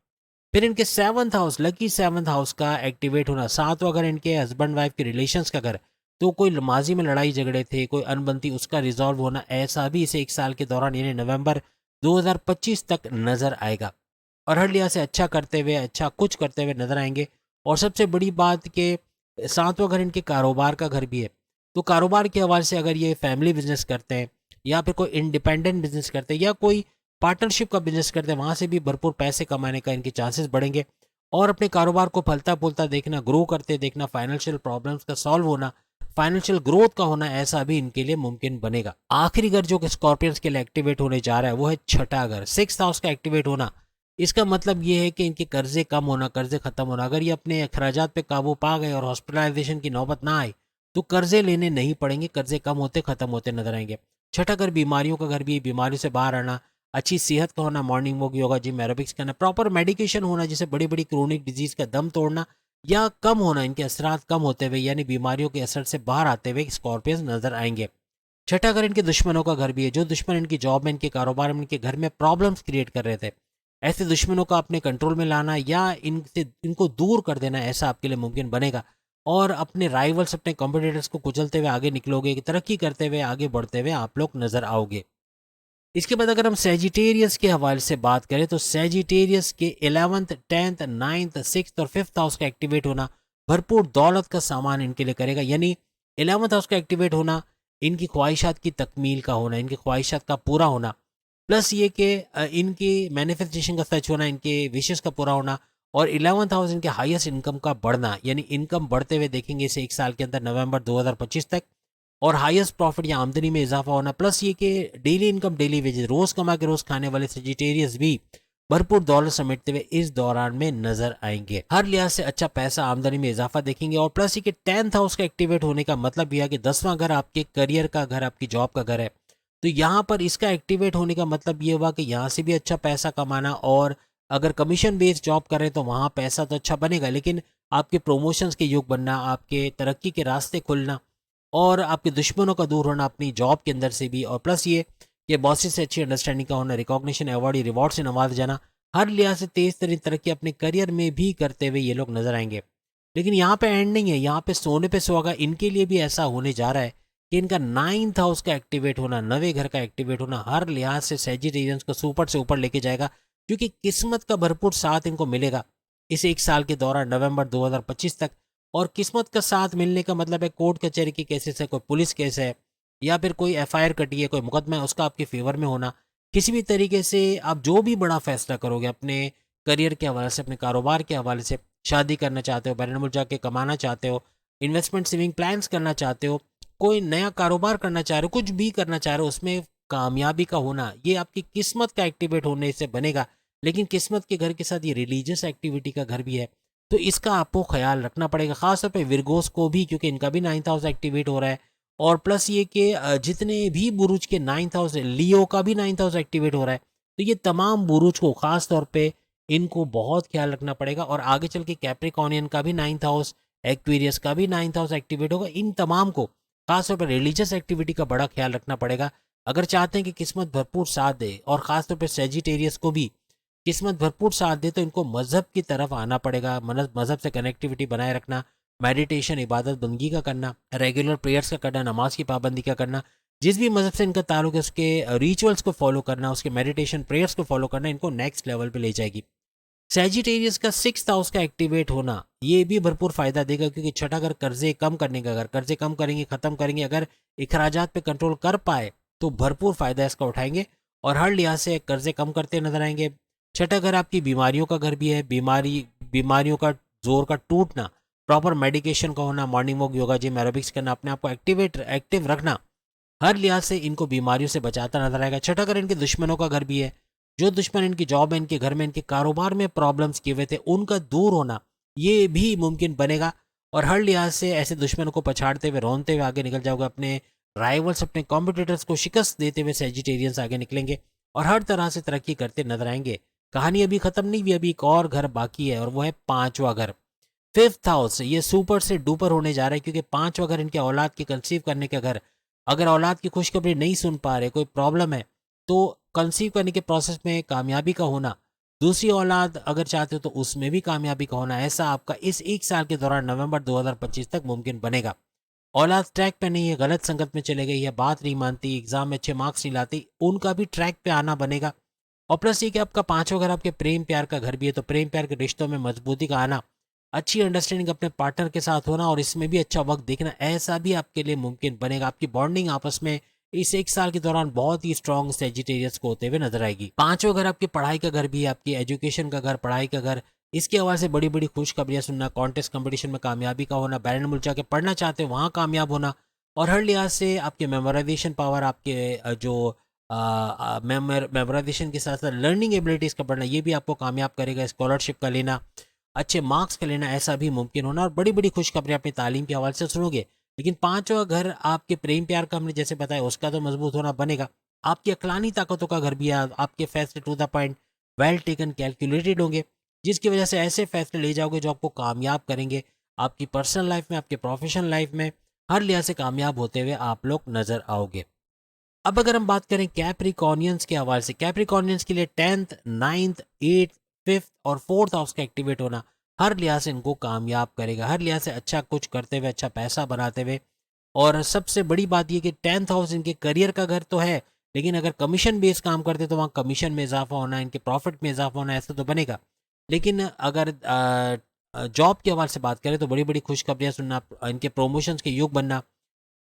फिर इनके 7th house, lucky 7th house का एक्टिवेट होना, 7वां घर इनके हस्बैंड वाइफ के रिलेशंस का घर, तो कोई माजी में लड़ाई झगड़े थे, कोई अनबनती, उसका रिजॉल्व होना, ऐसा भी इसे 1 साल के दौरान यानी नवंबर 2025 तक नजर आएगा और हर लिहाज से अच्छा करते हुए, अच्छा कुछ करते हुए नजर आएंगे। और सबसे बड़ी बात कि 7वां घर इनके कारोबार का घर भी है, तो कारोबार के हवाले से अगर ये फैमिली बिजनेस करते हैं या फिर कोई इंडिपेंडेंट बिजनेस करते हैं या कोई पार्टनरशिप का बिजनेस करते हैं, वहाँ से भी भरपूर पैसे कमाने का इनके चांसेस बढ़ेंगे और अपने कारोबार को फलता फूलता देखना, ग्रो करते देखना, फाइनेंशियल प्रॉब्लम्स का सॉल्व होना, फाइनेंशियल ग्रोथ का होना, ऐसा भी इनके लिए मुमकिन बनेगा। आखिरी घर जो कि स्कॉर्पियंस के लिए एक्टिवेट होने जा रहा है वो है छठा घर, 6th हाउस का एक्टिवेट होना। इसका मतलब ये है कि इनके कर्जे कम होना, कर्जे खत्म होना। अगर ये अपने अखराजात पे काबू पा गए और हॉस्पिटलाइजेशन की नौबत ना आए तो कर्जे लेने नहीं पड़ेंगे, कर्जे कम होते खत्म होते नजर आएंगे। छठा घर बीमारियों का घर भी है, बीमारियों से बाहर आना, अच्छी सेहत का होना, morning walk, yoga, gym, aerobics करना, प्रॉपर मेडिकेशन होना, जैसे बड़ी बड़ी क्रोनिक डिजीज का दम तोड़ना या कम होना, इनके असरात कम होते हुए यानी बीमारियों के असर से बाहर आते हुए स्कॉर्पियंस नजर आएंगे। छठा घर इनके दुश्मनों का घर भी है, जो दुश्मन इनकी जॉब में, इनके कारोबार में, इनके घर में प्रॉब्लम्स क्रिएट कर रहे थे, ऐसे दुश्मनों का अपने कंट्रोल में लाना या इनसे इनको दूर कर देना, ऐसा आपके लिए मुमकिन बनेगा और अपने राइवल्स, अपने कॉम्पिटिटर्स को कुचलते हुए आगे निकलोगे, तरक्की करते हुए आगे बढ़ते हुए आप लोग नजर आओगे। इसके बाद अगर हम सेजिटेरियस के हवाले से बात करें तो सेजिटेरियस के 11th 10th 9th 6th और 5th हाउस का एक्टिवेट होना भरपूर दौलत का सामान इनके लिए करेगा। यानी 11th हाउस का एक्टिवेट होना, इनकी ख्वाहिशात की तकमील का होना, इनकी ख्वाहिशात का पूरा होना, प्लस ये कि इनकी मैनिफेस्टेशन का सच होना, इनके विशेष का पूरा होना और 11th हाउस इनके हाईएस्ट इनकम का बढ़ना, यानी इनकम बढ़ते हुए देखेंगे इसे 1 साल के अंदर नवंबर 2025 तक और हाईएस्ट प्रॉफिट या आमदनी में इजाफा होना, प्लस ये कि डेली इनकम, डेली वेजेस, रोज कमा के रोज खाने वाले सेजिटेरियस भी भरपूर दौलत समेटते हुए इस दौरान में नजर आएंगे। हर लिहाज से अच्छा पैसा, आमदनी में इजाफा देखेंगे और प्लस ये कि 10th हाउस का एक्टिवेट होने का मतलब यह है कि 10वां घर आपके करियर का घर, आपकी जॉब का घर है, तो यहाँ पर इसका एक्टिवेट होने का मतलब ये हुआ कि यहाँ से भी अच्छा पैसा कमाना और अगर कमीशन बेस्ड जॉब कर रहे हैं तो वहाँ पैसा तो अच्छा बनेगा, लेकिन आपके प्रमोशंस के योग बनना, आपके तरक्की के रास्ते खुलना और आपके दुश्मनों का दूर होना अपनी जॉब के अंदर से भी और प्लस ये कि बॉसेस से अच्छी अंडरस्टैंडिंग का होना, रिकॉग्निशन, अवार्ड, रिवॉर्ड से नवाज जाना, हर लिहाज से तेज तरीन तरक्की अपने करियर में भी करते हुए ये लोग नजर आएंगे। लेकिन यहाँ पे एंड नहीं है, यहाँ पे सोने पे सुहागा इनके लिए भी ऐसा होने जा रहा है कि इनका 9th हाउस का एक्टिवेट होना, नवे घर का एक्टिवेट होना हर लिहाज से सेजिटेरियंस को सुपर से ऊपर लेके जाएगा, क्योंकि किस्मत का भरपूर साथ इनको मिलेगा इस 1 साल के दौरान नवंबर 2025 तक। और किस्मत का साथ मिलने का मतलब है कोर्ट कचहरी की केसेस है, कोई पुलिस केस है या फिर कोई एफआईआर कटी है, कोई मुकदमा है, उसका आपके फेवर में होना, किसी भी तरीके से आप जो भी बड़ा फैसला करोगे अपने करियर के हवाले से, अपने कारोबार के हवाले से, शादी करना चाहते हो, बैरन मुल्क जाके कमाना चाहते हो, इन्वेस्टमेंट सेविंग प्लान्स करना चाहते हो, कोई नया कारोबार करना चाह रहे हो, कुछ भी करना चाह रहे हो, उसमें कामयाबी का होना ये आपकी किस्मत का एक्टिवेट होने से बनेगा। लेकिन किस्मत के घर के साथ ये रिलीजियस एक्टिविटी का घर भी है, तो इसका आपको ख्याल रखना पड़ेगा, खासतौर पे विरगोस को भी, क्योंकि इनका भी 9th हाउस एक्टिवेट हो रहा है और प्लस ये कि जितने भी बुरुज के 9th हाउस, लियो का भी 9th हाउस एक्टिवेट हो रहा है, तो ये तमाम बुरुज को खास तौर पे इनको बहुत ख्याल रखना पड़ेगा। और आगे चल के कैप्रिकॉर्नियन का भी 9th हाउस, एक्वेरियस का भी 9th हाउस एक्टिवेट होगा, इन तमाम को खासतौर पर रिलीजियस एक्टिविटी का बड़ा ख्याल रखना पड़ेगा अगर चाहते हैं कि किस्मत भरपूर साथ दे। और खासतौर पर सेजिटेरियस को भी किस्मत भरपूर साथ दे तो इनको मज़हब की तरफ आना पड़ेगा, मज़हब से कनेक्टिविटी बनाए रखना, मेडिटेशन, इबादत बंदगी का करना, रेगुलर प्रेयर्स का करना, नमाज की पाबंदी का करना, जिस भी मज़हब से इनका ताल्लुक है उसके रिचुअल्स को फॉलो करना, उसके मेडिटेशन प्रेयर्स को फॉलो करना इनको नेक्स्ट लेवल पे ले जाएगी। सेजिटेरियस का 6th हाउस का एक्टिवेट होना ये भी भरपूर फायदा देगा, क्योंकि छठा घर कर्जे कम करने का घर, कर्जे कम करेंगे, खत्म करेंगे, अगर अखराजात पे कंट्रोल कर पाए तो भरपूर फायदा इसका उठाएंगे और हर लिहाज से कर्जे कम करते नजर आएंगे। छठा घर आपकी बीमारियों का घर भी है, बीमारियों का जोर का टूटना, प्रॉपर मेडिकेशन का होना, morning walk, yoga, gym, aerobics करना, अपने आप को एक्टिव रखना, हर लिहाज से इनको बीमारियों से बचाता नजर आएगा। छठा घर इनके दुश्मनों का घर भी है, जो दुश्मन इनकी जॉब में, इनके घर में, इनके कारोबार में प्रॉब्लम्स किए हुए थे उनका दूर होना ये भी मुमकिन बनेगा और हर लिहाज से ऐसे दुश्मनों को पछाड़ते हुए, रोनते हुए आगे निकल जाओगे, अपने राइवल्स, अपने कॉम्पिटिटर्स को शिकस्त देते हुए सेजिटेरियंस आगे निकलेंगे और हर तरह से तरक्की करते नजर आएंगे। कहानी अभी खत्म नहीं हुई, अभी एक और घर बाकी है और वो है 5वां घर। 5th हाउस ये सुपर से डुपर होने जा रहा है, क्योंकि 5 अगर इनके औलाद की कंसीव करने के अगर औलाद की खुशखबरी नहीं सुन पा रहे, कोई प्रॉब्लम है, तो कंसीव करने के प्रोसेस में कामयाबी का होना, दूसरी औलाद अगर चाहते हो तो उसमें भी कामयाबी का होना, ऐसा आपका इस 1 साल के दौरान नवंबर 2025 तक मुमकिन बनेगा। औलाद ट्रैक पे नहीं है, गलत संगत में चले गई है, बात नहीं मानती, एग्जाम में अच्छे मार्क्स नहीं लाती, उनका भी ट्रैक पे आना बनेगा। और प्लस ये कि आपका 5वां घर आपके प्रेम प्यार का घर भी है, तो प्रेम प्यार के रिश्तों में मजबूती का आना, अच्छी अंडरस्टैंडिंग अपने पार्टनर के साथ होना और इसमें भी अच्छा वक्त देखना, ऐसा भी आपके लिए मुमकिन बनेगा। आपकी बॉन्डिंग आपस में इस 1 साल के दौरान बहुत ही स्ट्रॉन्ग सेजिटेरियस को होते हुए नजर आएगी। 5वां घर आपकी पढ़ाई का घर भी है, आपकी एजुकेशन का घर, पढ़ाई का घर। इसके हवाले से बड़ी बड़ी खुशखबरियां सुनना, कॉन्टेस्ट कंपटीशन में कामयाबी का होना, बैरन मुल्क जाके पढ़ना चाहते हैं वहाँ कामयाब होना, और हर लिहाज से आपके मेमोराइजेशन पावर, आपके जो मेमोराइजेशन के साथ साथ लर्निंग एबिलिटीज़ का बढ़ना, ये भी आपको कामयाब करेगा। स्कॉलरशिप का लेना, अच्छे मार्क्स का लेना, ऐसा भी मुमकिन होना, और बड़ी बड़ी खुशखबरी अपनी तालीम के हवाले से सुनोगे। लेकिन 5वां घर आपके प्रेम प्यार का, हमने जैसे बताया, उसका तो मजबूत होना बनेगा। आपकी अकलानी ताकतों का घर भी है, आपके फैसले to the point, well taken, calculated होंगे, जिसकी वजह से ऐसे फैसले ले जाओगे जो आपको कामयाब करेंगे आपकी पर्सनल लाइफ में, आपके प्रोफेशनल लाइफ में, हर लिहाज से कामयाब होते हुए आप लोग नजर आओगे। अब अगर हम बात करें कैप्रिकॉर्नियंस के हवाले से, कैप्रिकॉर्नियंस के लिए 10th 9th 8th 5th और 4th हाउस का एक्टिवेट होना हर लिहाज से इनको कामयाब करेगा, हर लिहाज से अच्छा कुछ करते हुए, अच्छा पैसा बनाते हुए। और सबसे बड़ी बात यह कि 10th हाउस इनके करियर का घर तो है, लेकिन अगर कमीशन बेस्ड काम करते तो वहाँ कमीशन में इजाफा होना, इनके प्रॉफिट में इजाफा होना, ऐसा तो बनेगा। लेकिन अगर जॉब के हवाले से बात करें तो बड़ी बड़ी खुशखबरियाँ सुनना, इनके प्रमोशंस के योग बनना,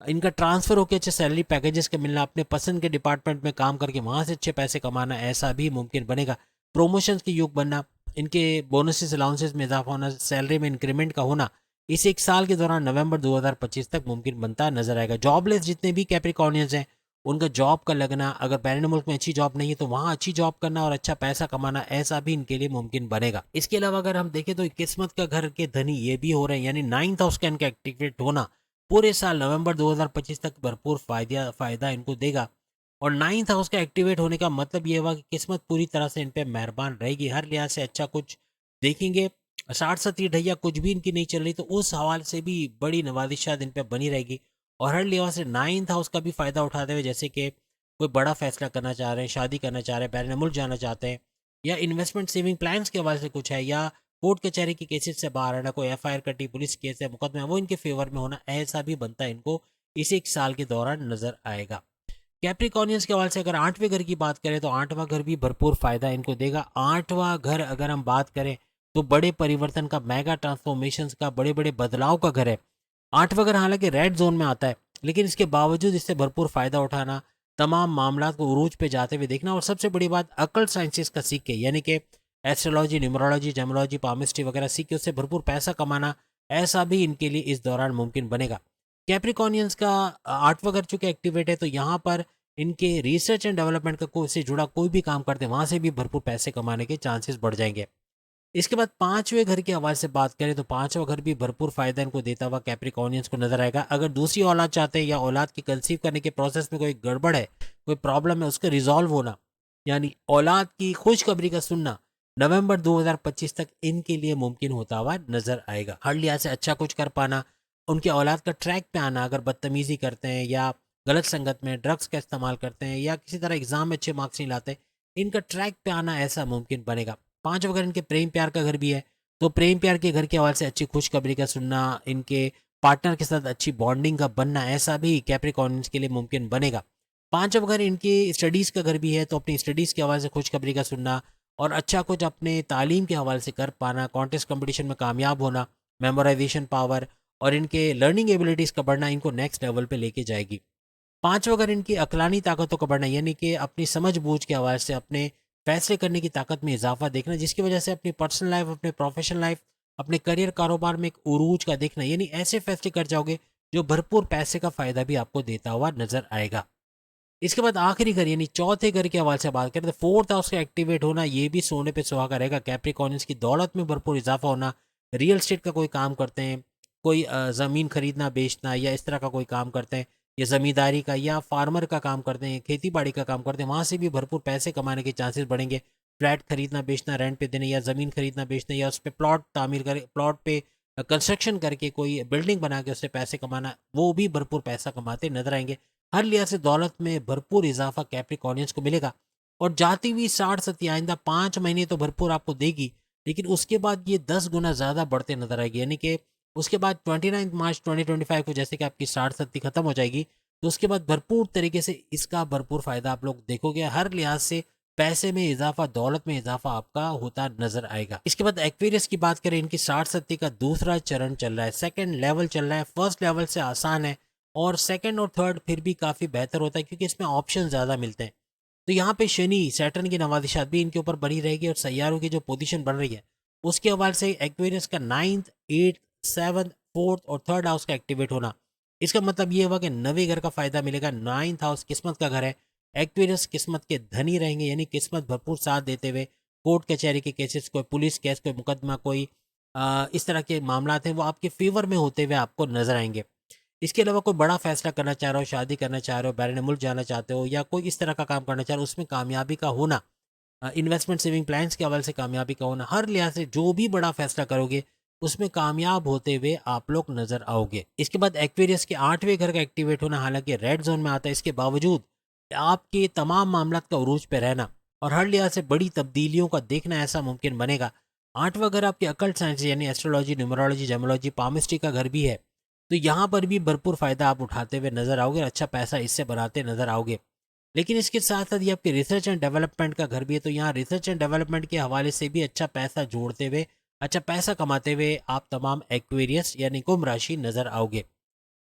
इनका ट्रांसफ़र होकर अच्छे सैलरी पैकेजेस के मिलना, अपने पसंद के डिपार्टमेंट में काम करके वहाँ से अच्छे पैसे कमाना, ऐसा भी मुमकिन बनेगा। प्रमोशंस के योग बनना, इनके बोनसेस अलाउंसेस में इजाफा होना, सैलरी में इंक्रीमेंट का होना, इस 1 साल के दौरान नवंबर 2025 तक मुमकिन बनता नजर आएगा। जॉबलेस जितने भी कैप्रिकॉर्नियंस हैं, उनका जॉब का लगना, अगर बैरन मुल्क में अच्छी जॉब नहीं है तो वहाँ अच्छी जॉब करना और अच्छा पैसा कमाना, ऐसा भी इनके लिए मुमकिन बनेगा। इसके अलावा अगर हम देखें तो किस्मत का घर के धनी ये भी हो रहे हैं, यानी 9th हाउस का इनका एक्टिवेट होना पूरे साल नवंबर 2025 तक भरपूर फायदा इनको देगा। और 9th हाउस का एक्टिवेट होने का मतलब ये हुआ कि किस्मत पूरी तरह से इन पे मेहरबान रहेगी, हर लिहाज से अच्छा कुछ देखेंगे। 60-70 ढैया कुछ भी इनकी नहीं चल रही तो उस हवाले से भी बड़ी नवाजिशात इन पे बनी रहेगी। और हर लिहाज से 9th हाउस का भी फ़ायदा उठाते हुए, जैसे कि कोई बड़ा फैसला करना चाह रहे हैं, शादी करना चाह रहे हैं, बैरून मुल्क जाना चाहते हैं, या इन्वेस्टमेंट सेविंग प्लान्स के हवाले से कुछ है, या कोर्ट कचहरी के केसेस से बाहर आना, कोई एफआईआर कटी, पुलिस केस है, मुकदमा है, वो इनके फेवर में होना, ऐसा भी बनता है इनको इस 1 साल के दौरान नजर आएगा। कैप्रिकॉर्नियंस के हवाले से अगर 8वें घर की बात करें तो 8वां घर भी भरपूर फायदा इनको देगा। 8वां घर अगर हम बात करें तो बड़े परिवर्तन का, मेगा ट्रांसफॉर्मेशन का, बड़े बड़े बदलाव का घर है। 8वां घर हालांकि रेड जोन में आता है, लेकिन इसके बावजूद इससे भरपूर फायदा उठाना, तमाम मामला को उरूज पे जाते हुए देखना, और सबसे बड़ी बात अकल साइंसेस का सीख के, यानी कि एस्ट्रोलॉजी, न्यूमरोलॉजी, जेमोलॉजी, पामिस्ट्री वगैरह सीख के उससे भरपूर पैसा कमाना, ऐसा भी इनके लिए इस दौरान मुमकिन बनेगा। कैप्रिकॉर्नियंस का 8वां घर चूंकि एक्टिवेट है तो यहाँ पर इनके रिसर्च एंड डेवलपमेंट का कोई से जुड़ा कोई भी काम करते हैं वहाँ से भी भरपूर पैसे कमाने के चांसेस बढ़ जाएंगे। इसके बाद 5वें घर के हवाले से बात करें तो 5वां घर भी भरपूर फायदा इनको देता हुआ कैप्रिकॉर्नियंस को नजर आएगा। अगर दूसरी औलाद चाहते हैं या औलाद की कंसीव करने के प्रोसेस में कोई गड़बड़ है, कोई प्रॉब्लम है, उसका रिजॉल्व होना, यानी औलाद की खुशखबरी का सुनना, नवंबर 2025 तक इनके लिए मुमकिन होता हुआ नजर आएगा। हर लिहाज से अच्छा कुछ कर पाना, उनके औलाद का ट्रैक पे आना, अगर बदतमीजी करते हैं या गलत संगत में ड्रग्स का इस्तेमाल करते हैं या किसी तरह एग्जाम में अच्छे मार्क्स नहीं लाते, इनका ट्रैक पे आना ऐसा मुमकिन बनेगा। 5 अगर इनके प्रेम प्यार का घर भी है तो प्रेम प्यार के घर के हवाले से अच्छी खुशखबरी का सुनना, इनके पार्टनर के साथ अच्छी बॉन्डिंग का बनना, ऐसा भी कैप्रिकॉर्नियंस के लिए मुमकिन बनेगा। 5 अगर इनकी स्टडीज़ का घर भी है तो अपनी स्टडीज़ के हवाले से खुशखबरी का सुनना और अच्छा कुछ अपने तालीम के हवाले से कर पाना, कॉन्टेस्ट कंपटीशन में कामयाब होना, मेमोराइजेशन पावर और इनके लर्निंग एबिलिटीज़ का बढ़ना इनको नेक्स्ट लेवल पे लेके जाएगी। 5 अगर इनकी अकलानी ताकतों का बढ़ना, यानी कि अपनी समझ बूझ के हवाले से अपने फैसले करने की ताकत में इजाफा देखना, जिसकी वजह से अपनी पर्सनल लाइफ, अपने प्रोफेशनल लाइफ, अपने करियर कारोबार में एक उरूज का देखना, यानी ऐसे फैसले कर जाओगे जो भरपूर पैसे का फायदा भी आपको देता हुआ नजर आएगा। इसके बाद आखिरी घर यानी चौथे घर के हवाले से बात करें तो 4th हाउस का एक्टिवेट होना, ये भी सोने पे सुहागा रहेगा। कैप्रिकॉर्नियंस की दौलत में भरपूर इजाफा होना, रियल एस्टेट का कोई काम करते हैं, कोई ज़मीन खरीदना बेचना या इस तरह का कोई काम करते हैं, या ज़मींदारी का या फार्मर का काम करते हैं, खेती बाड़ी का काम करते हैं, वहाँ से भी भरपूर पैसे कमाने के चांसेस बढ़ेंगे। फ्लैट खरीदना बेचना, रेंट पे देने, या ज़मीन खरीदना बेचना, या उस पर प्लॉट तामीर करें, प्लॉट पे कंस्ट्रक्शन करके कोई बिल्डिंग बना के उससे पैसे कमाना, वो भी भरपूर पैसा कमाते नजर आएंगे। हर लिहाज से दौलत में भरपूर इजाफा कैप्रिकॉर्नियंस को मिलेगा। और जाती हुई 60 आइंदा 5 महीने तो भरपूर आपको देगी, लेकिन उसके बाद ये 10 गुना ज़्यादा बढ़ते नजर आएगी। यानी कि उसके बाद 29 मार्च 2025 को जैसे कि आपकी 60 खत्म हो जाएगी, तो उसके बाद भरपूर तरीके से इसका भरपूर फायदा आप लोग देखोगे। हर लिहाज से पैसे में इजाफा, दौलत में इजाफा आपका होता नजर आएगा। इसके बाद एक्वेरियस की बात करें, इनकी 60 का दूसरा चरण चल रहा है, सेकंड लेवल चल रहा है। फर्स्ट लेवल से आसान है और सेकंड और थर्ड फिर भी काफ़ी बेहतर होता है, क्योंकि इसमें ऑप्शन ज़्यादा मिलते हैं। तो यहाँ पे शनि सैटर्न की नवादिशात भी इनके ऊपर बनी रहेगी और सैयारों की जो पोजीशन बन रही है उसके हवाले से एक्वेरियस का 9th 8th 7th 4th और थर्ड हाउस का एक्टिवेट होना, इसका मतलब ये हुआ कि नवे घर का फायदा मिलेगा। 9th हाउस किस्मत का घर है, एक्वेरियस किस्मत के धनी रहेंगे, यानी किस्मत भरपूर साथ देते हुए कोर्ट कचहरी के केसेस, कोई पुलिस केस, कोई मुकदमा, कोई इस तरह के मामला हैं वो आपके फेवर में होते हुए आपको नजर आएंगे। इसके अलावा कोई बड़ा फैसला करना चाह रहे हो, शादी करना चाह रहे हो, बैरन मुल्क जाना चाहते हो, या कोई इस तरह का काम करना चाह रहे हो, उसमें कामयाबी का होना, इन्वेस्टमेंट सेविंग प्लान्स के हवाले से कामयाबी का होना, हर लिहाज से जो भी बड़ा फैसला करोगे उसमें कामयाब होते हुए आप लोग नजर आओगे। इसके बाद एक्वेरियस के 8वें घर का एक्टिवेट होना, हालांकि रेड जोन में आता है, इसके बावजूद आपके तमाम मामलात का उरूज पे रहना और हर लिहाज से बड़ी तब्दीलियों का देखना ऐसा मुमकिन बनेगा। 8वां घर आपके अकल्ट साइंस यानी एस्ट्रोलॉजी, न्यूमरोलॉजी, जेमोलॉजी, पामिस्ट्री का घर भी है। तो यहाँ पर भी भरपूर फायदा आप उठाते हुए नजर आओगे और अच्छा पैसा इससे बनाते नजर आओगे। लेकिन इसके साथ साथ ये आपके रिसर्च एंड डेवलपमेंट का घर भी है, तो यहाँ रिसर्च एंड डेवलपमेंट के हवाले से भी अच्छा पैसा जोड़ते हुए, अच्छा पैसा कमाते हुए आप तमाम एक्वेरियस यानी कुंभ राशि नजर आओगे।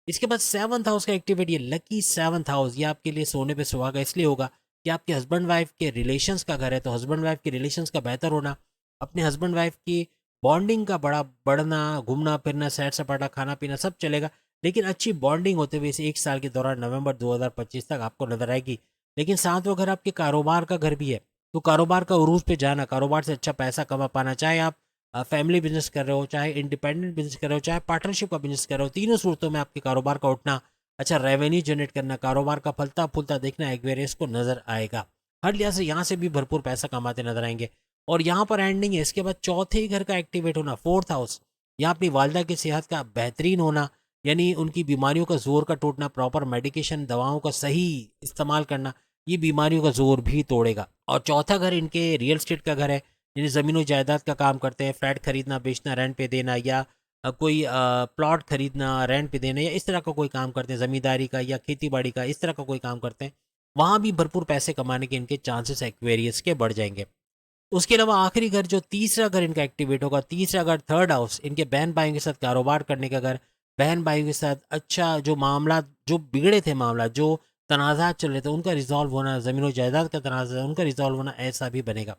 इसके बाद 7th हाउस का एक्टिवेट, ये लकी 7th हाउस, ये आपके लिए सोने पे सुहागा इसलिए होगा कि आपके हस्बैंड वाइफ के रिलेशंस का घर है। तो हस्बैंड वाइफ के रिलेशंस का बेहतर होना, अपने हस्बैंड वाइफ की बॉन्डिंग का बड़ा बढ़ना, घूमना फिरना, सैर सपाटा, खाना पीना सब चलेगा, लेकिन अच्छी बॉन्डिंग होते हुए इस 1 साल के दौरान नवंबर 2025 तक आपको नजर आएगी। लेकिन 7वां घर आपके कारोबार का घर भी है, तो कारोबार का उरूज पे जाना, कारोबार से अच्छा पैसा कमा पाना, चाहे आप फैमिली बिजनेस कर रहे हो, चाहे इंडिपेंडेंट बिजनेस कर रहे हो, चाहे पार्टनरशिप का बिजनेस कर रहे हो, तीनों सूरतों में आपके कारोबार का उठना, अच्छा रेवेन्यू जनरेट करना, कारोबार का फलता फूलता देखना एक्वेरियस को नजर आएगा। हर लिहाज से यहाँ से भी भरपूर पैसा कमाते नजर आएंगे। और यहाँ पर एंडिंग है। इसके बाद चौथे घर का एक्टिवेट होना, 4th हाउस, यहाँ अपनी वालदा की सेहत का बेहतरीन होना, यानी उनकी बीमारियों का जोर का टूटना, प्रॉपर मेडिकेशन दवाओं का सही इस्तेमाल करना, ये बीमारियों का जोर भी तोड़ेगा। और चौथा घर इनके रियल स्टेट का घर है, यानी ज़मीनों जायदाद का काम करते हैं, फ्लैट खरीदना बेचना, रेंट पे देना, या कोई प्लॉट खरीदना रेंट पे देना, या इस तरह का कोई काम करते हैं, ज़मींदारी का या खेती बाड़ी का, इस तरह का कोई काम करते हैं, वहाँ भी भरपूर पैसे कमाने के इनके चांसेस एक्वेरियस के बढ़ जाएंगे। उसके अलावा आखिरी घर जो तीसरा घर इनका एक्टिवेट होगा, तीसरा घर 3rd हाउस, इनके बहन भाइयों के साथ कारोबार करने का घर, बहन भाइयों के साथ अच्छा जो मामला, जो बिगड़े थे मामला, जो तनाज़ात चल रहे थे उनका रिजॉल्व होना, ज़मीन जायदाद का तनाज़ा उनका रिजॉल्व होना, ऐसा भी बनेगा।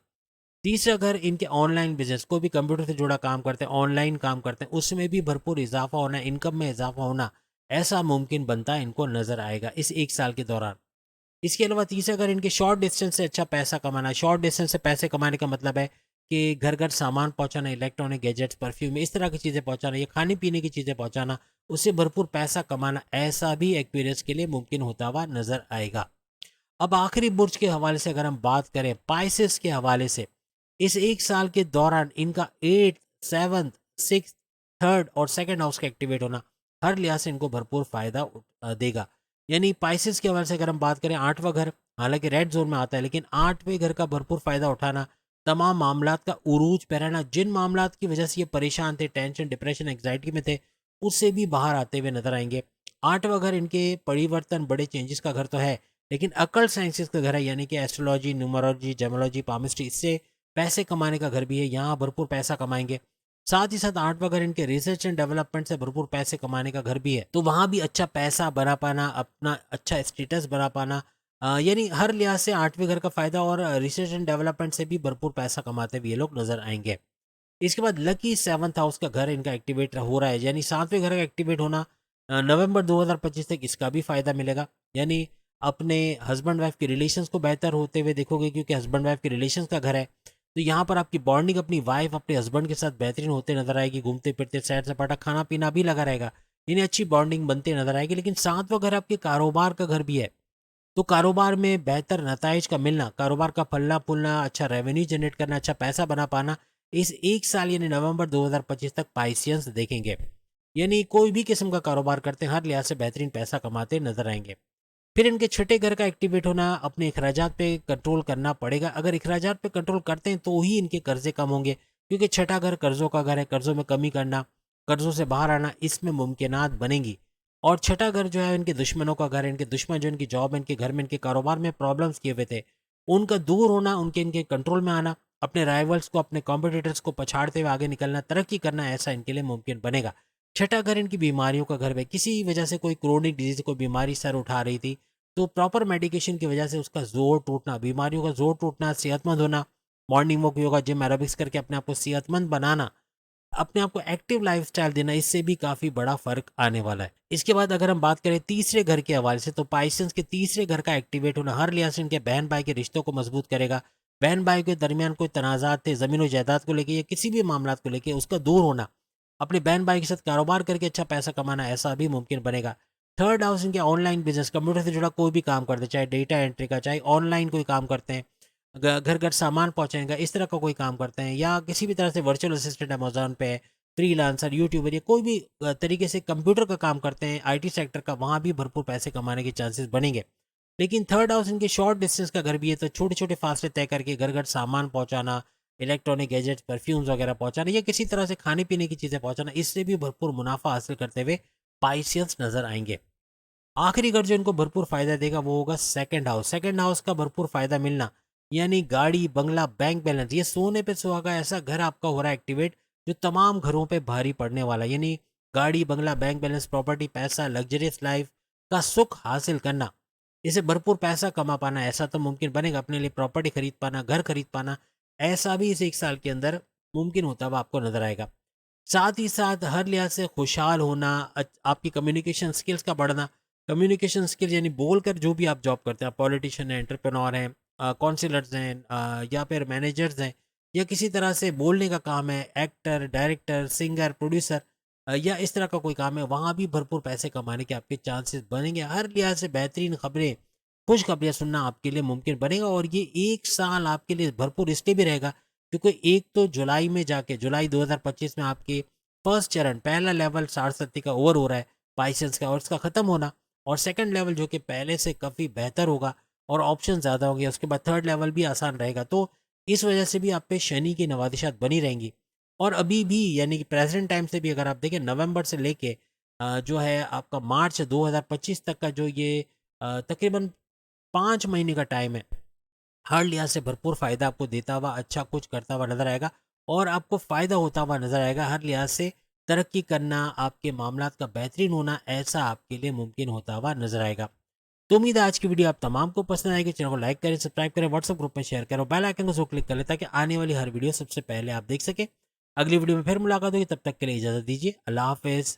तीसरा घर इनके ऑनलाइन बिजनेस, कोई भी कंप्यूटर से जुड़ा काम करते हैं, ऑनलाइन काम करते हैं, उसमें भी भरपूर इजाफा होना, इनकम में इजाफा होना, ऐसा मुमकिन बनता इनको नजर आएगा इस 1 साल के दौरान। इसके अलावा तीसरा घर इनके शॉर्ट डिस्टेंस से अच्छा पैसा कमाना। शॉर्ट डिस्टेंस से पैसे कमाने का मतलब है कि घर घर सामान पहुंचाना, इलेक्ट्रॉनिक गैजेट्स, परफ्यूम, इस तरह की चीज़ें पहुंचाना, या खाने पीने की चीज़ें पहुंचाना, उससे भरपूर पैसा कमाना, ऐसा भी एक्वेरियस के लिए मुमकिन होता हुआ नजर आएगा। अब आखिरी बुर्ज के हवाले से अगर हम बात करें, पाइसेस के हवाले से, इस 1 साल के दौरान इनका 8th 7th 6th 3rd और 2nd हाउस का एक्टिवेट होना हर लिहाज से इनको भरपूर फायदा देगा। यानी पाइसेस के हवाले से अगर हम बात करें, 8वां घर हालांकि रेड जोन में आता है, लेकिन 8वें घर का भरपूर फायदा उठाना, तमाम मामलात का उरूज पे रहना, जिन मामलात की वजह से ये परेशान थे, टेंशन डिप्रेशन एग्जाइटी में थे, उससे भी बाहर आते हुए नजर आएंगे। 8वां घर इनके परिवर्तन, बड़े चेंजेस का घर तो है, लेकिन अकल साइंसेस का घर है, यानी कि एस्ट्रोलॉजी, न्यूमरोलॉजी, जेमोलॉजी, पामिस्ट्री, इससे पैसे कमाने का घर भी है, यहाँ भरपूर पैसा कमाएंगे। साथ ही साथ 8वां घर इनके रिसर्च एंड डेवलपमेंट से भरपूर पैसे कमाने का घर भी है, तो वहाँ भी अच्छा पैसा बना पाना, अपना अच्छा स्टेटस बना पाना, यानी हर लिहाज से 8वें घर का फायदा और रिसर्च एंड डेवलपमेंट से भी भरपूर पैसा कमाते हुए ये लोग नजर आएंगे। इसके बाद लकी 7th हाउस का घर इनका एक्टिवेट हो रहा है, यानी 7वें घर का एक्टिवेट होना नवंबर 2025 तक इसका भी फायदा मिलेगा। यानी अपने हस्बैंड वाइफ के रिलेशंस को बेहतर होते हुए देखोगे, क्योंकि हस्बैंड वाइफ के रिलेशंस का घर है, तो यहाँ पर आपकी बॉन्डिंग अपनी वाइफ अपने हस्बैंड के साथ बेहतरीन होते नजर आएगी, घूमते फिरते सैर सपाटा खाना पीना भी लगा रहेगा, यानी अच्छी बॉन्डिंग बनते नजर आएगी। लेकिन 7वां घर आपके कारोबार का घर भी है, तो कारोबार में बेहतर नताइज का मिलना, कारोबार का फलना फूलना, अच्छा रेवेन्यू जनरेट करना, अच्छा पैसा बना पाना, इस एक साल यानी नवंबर 2025 तक पाइसियंस देखेंगे, यानी कोई भी किस्म का कारोबार करते हैं हर लिहाज से बेहतरीन पैसा कमाते नजर आएंगे। फिर इनके छठे घर का एक्टिवेट होना, अपने अखराजात पे कंट्रोल करना पड़ेगा। अगर अखराजात पे कंट्रोल करते हैं तो ही इनके कर्जे कम होंगे, क्योंकि छठा घर कर्जों का घर है। कर्जों में कमी करना, कर्जों से बाहर आना, इसमें मुमकिनात बनेंगी। और छठा घर जो है इनके दुश्मनों का घर है। इनके दुश्मन जो इनकी जॉब, इनके घर में, इनके कारोबार में प्रॉब्लम्स किए हुए थे, उनका दूर होना, उनके इनके कंट्रोल में आना, अपने राइवल्स को, अपने कॉम्पिटिटर्स को पछाड़ते हुए आगे निकलना, तरक्की करना, ऐसा इनके लिए मुमकिन बनेगा। छठा घर इनकी बीमारियों का घर है। किसी वजह से कोई क्रोनिक डिजीज, कोई बीमारी सर उठा रही थी, तो प्रॉपर मेडिकेशन की वजह से उसका जोर टूटना, बीमारियों का जोर टूटना, सेहतमंद होना, morning walk, yoga, gym, aerobics करके अपने आप को सेहतमंद बनाना, अपने आप को एक्टिव लाइफस्टाइल देना, इससे भी काफी बड़ा फर्क आने वाला है। इसके बाद अगर हम बात करें तीसरे घर के हवाले से, तो पाइसेंस के तीसरे घर का एक्टिवेट होना हर लिहाज से इनके बहन भाई के रिश्तों को मजबूत करेगा। बहन भाई के दरमियान कोई तनाजात थे जमीन और जायदाद को लेकर या किसी भी मामला को लेकर, उसका दूर होना, अपने बहन भाई के साथ कारोबार करके अच्छा पैसा कमाना, ऐसा भी मुमकिन बनेगा। थर्ड हाउस इनके ऑनलाइन बिजनेस, कंप्यूटर से जुड़ा कोई भी काम करते, चाहे डेटा एंट्री का, चाहे ऑनलाइन कोई काम करते हैं, घर घर सामान पहुंचाएंगा, इस तरह का कोई काम करते हैं, या किसी भी तरह से वर्चुअल असिस्टेंट अमेजोन पे है, फ्रीलांसर, यूट्यूबर, या कोई भी तरीके से कंप्यूटर का काम करते हैं, आईटी सेक्टर का, वहां भी भरपूर पैसे कमाने के चांसेस बनेंगे। लेकिन थर्ड हाउस इनके शॉर्ट डिस्टेंस का घर भी है, तो छोटे छोटे फासले तय करके घर घर सामान पहुंचाना, इलेक्ट्रॉनिक गैजेट्स, परफ्यूम्स वगैरह पहुंचाना, या किसी तरह से खाने पीने की चीजें पहुंचाना, इससे भी भरपूर मुनाफा हासिल करते हुए पाइसियंस नजर आएंगे। आखिरी घर जो इनको भरपूर फायदा देगा वो होगा सेकंड हाउस। सेकंड हाउस का भरपूर फायदा मिलना, यानी गाड़ी, बंगला, बैंक बैलेंस, ये सोने पे सुहागा ऐसा घर आपका हो रहा है एक्टिवेट, जो तमाम घरों पे भारी पड़ने वाला, यानी गाड़ी, बंगला, बैंक बैलेंस, प्रॉपर्टी, पैसा, लग्जरियस लाइफ का सुख हासिल करना, इसे भरपूर पैसा कमा पाना, ऐसा तो मुमकिन बनेगा। अपने लिए प्रॉपर्टी खरीद पाना, घर खरीद पाना, ऐसा भी इस एक साल के अंदर मुमकिन होता हुआ आपको नजर आएगा। साथ ही साथ हर लिहाज से खुशहाल होना, आपकी कम्युनिकेशन स्किल्स का बढ़ना। कम्युनिकेशन स्किल यानी बोलकर जो भी आप जॉब करते हैं, आप पॉलिटिशियन हैं, एंटरप्रेन्योर हैं, काउंसिलर्स हैं, या फिर मैनेजर्स हैं, या किसी तरह से बोलने का काम है, एक्टर, डायरेक्टर, सिंगर, प्रोड्यूसर, या इस तरह का कोई काम है, वहाँ भी भरपूर पैसे कमाने के आपके चांसेस बनेंगे। हर लिहाज से बेहतरीन खबरें, खुश खबरें सुनना आपके लिए मुमकिन बनेगा। और ये एक साल आपके लिए भरपूर इसलिए भी रहेगा क्योंकि एक तो जुलाई में जाके, जुलाई 2025 में आपके फर्स्ट चरण, पहला लेवल 60-70 का ओवर हो रहा है पाइसेंस का, और इसका खत्म होना, और सेकंड लेवल जो कि पहले से काफ़ी बेहतर होगा और ऑप्शन ज़्यादा होंगे, उसके बाद थर्ड लेवल भी आसान रहेगा। तो इस वजह से भी आप पे शनि की नवादिशात बनी रहेंगी। और अभी भी यानी कि प्रेजेंट टाइम से भी अगर आप देखें, नवंबर से लेके जो है आपका मार्च 2025 तक का जो ये तकरीबन 5 महीने का टाइम है, हर लिहाज से भरपूर फ़ायदा आपको देता हुआ, अच्छा कुछ करता हुआ नजर आएगा, और आपको फ़ायदा होता हुआ नजर आएगा। हर लिहाज से तरक्की करना, आपके मामलात का बेहतरीन होना, ऐसा आपके लिए मुमकिन होता हुआ नजर आएगा। तो उम्मीद है आज की वीडियो आप तमाम को पसंद आएगी। चैनल को लाइक करें, सब्सक्राइब करें, व्हाट्सएप ग्रुप में शेयर करें, बेल आइकन को जरूर क्लिक कर लें ताकि आने वाली हर वीडियो सबसे पहले आप देख सकें। अगली वीडियो में फिर मुलाकात होगी, तब तक के लिए इजाज़त दीजिए। अल्लाह हाफिज़।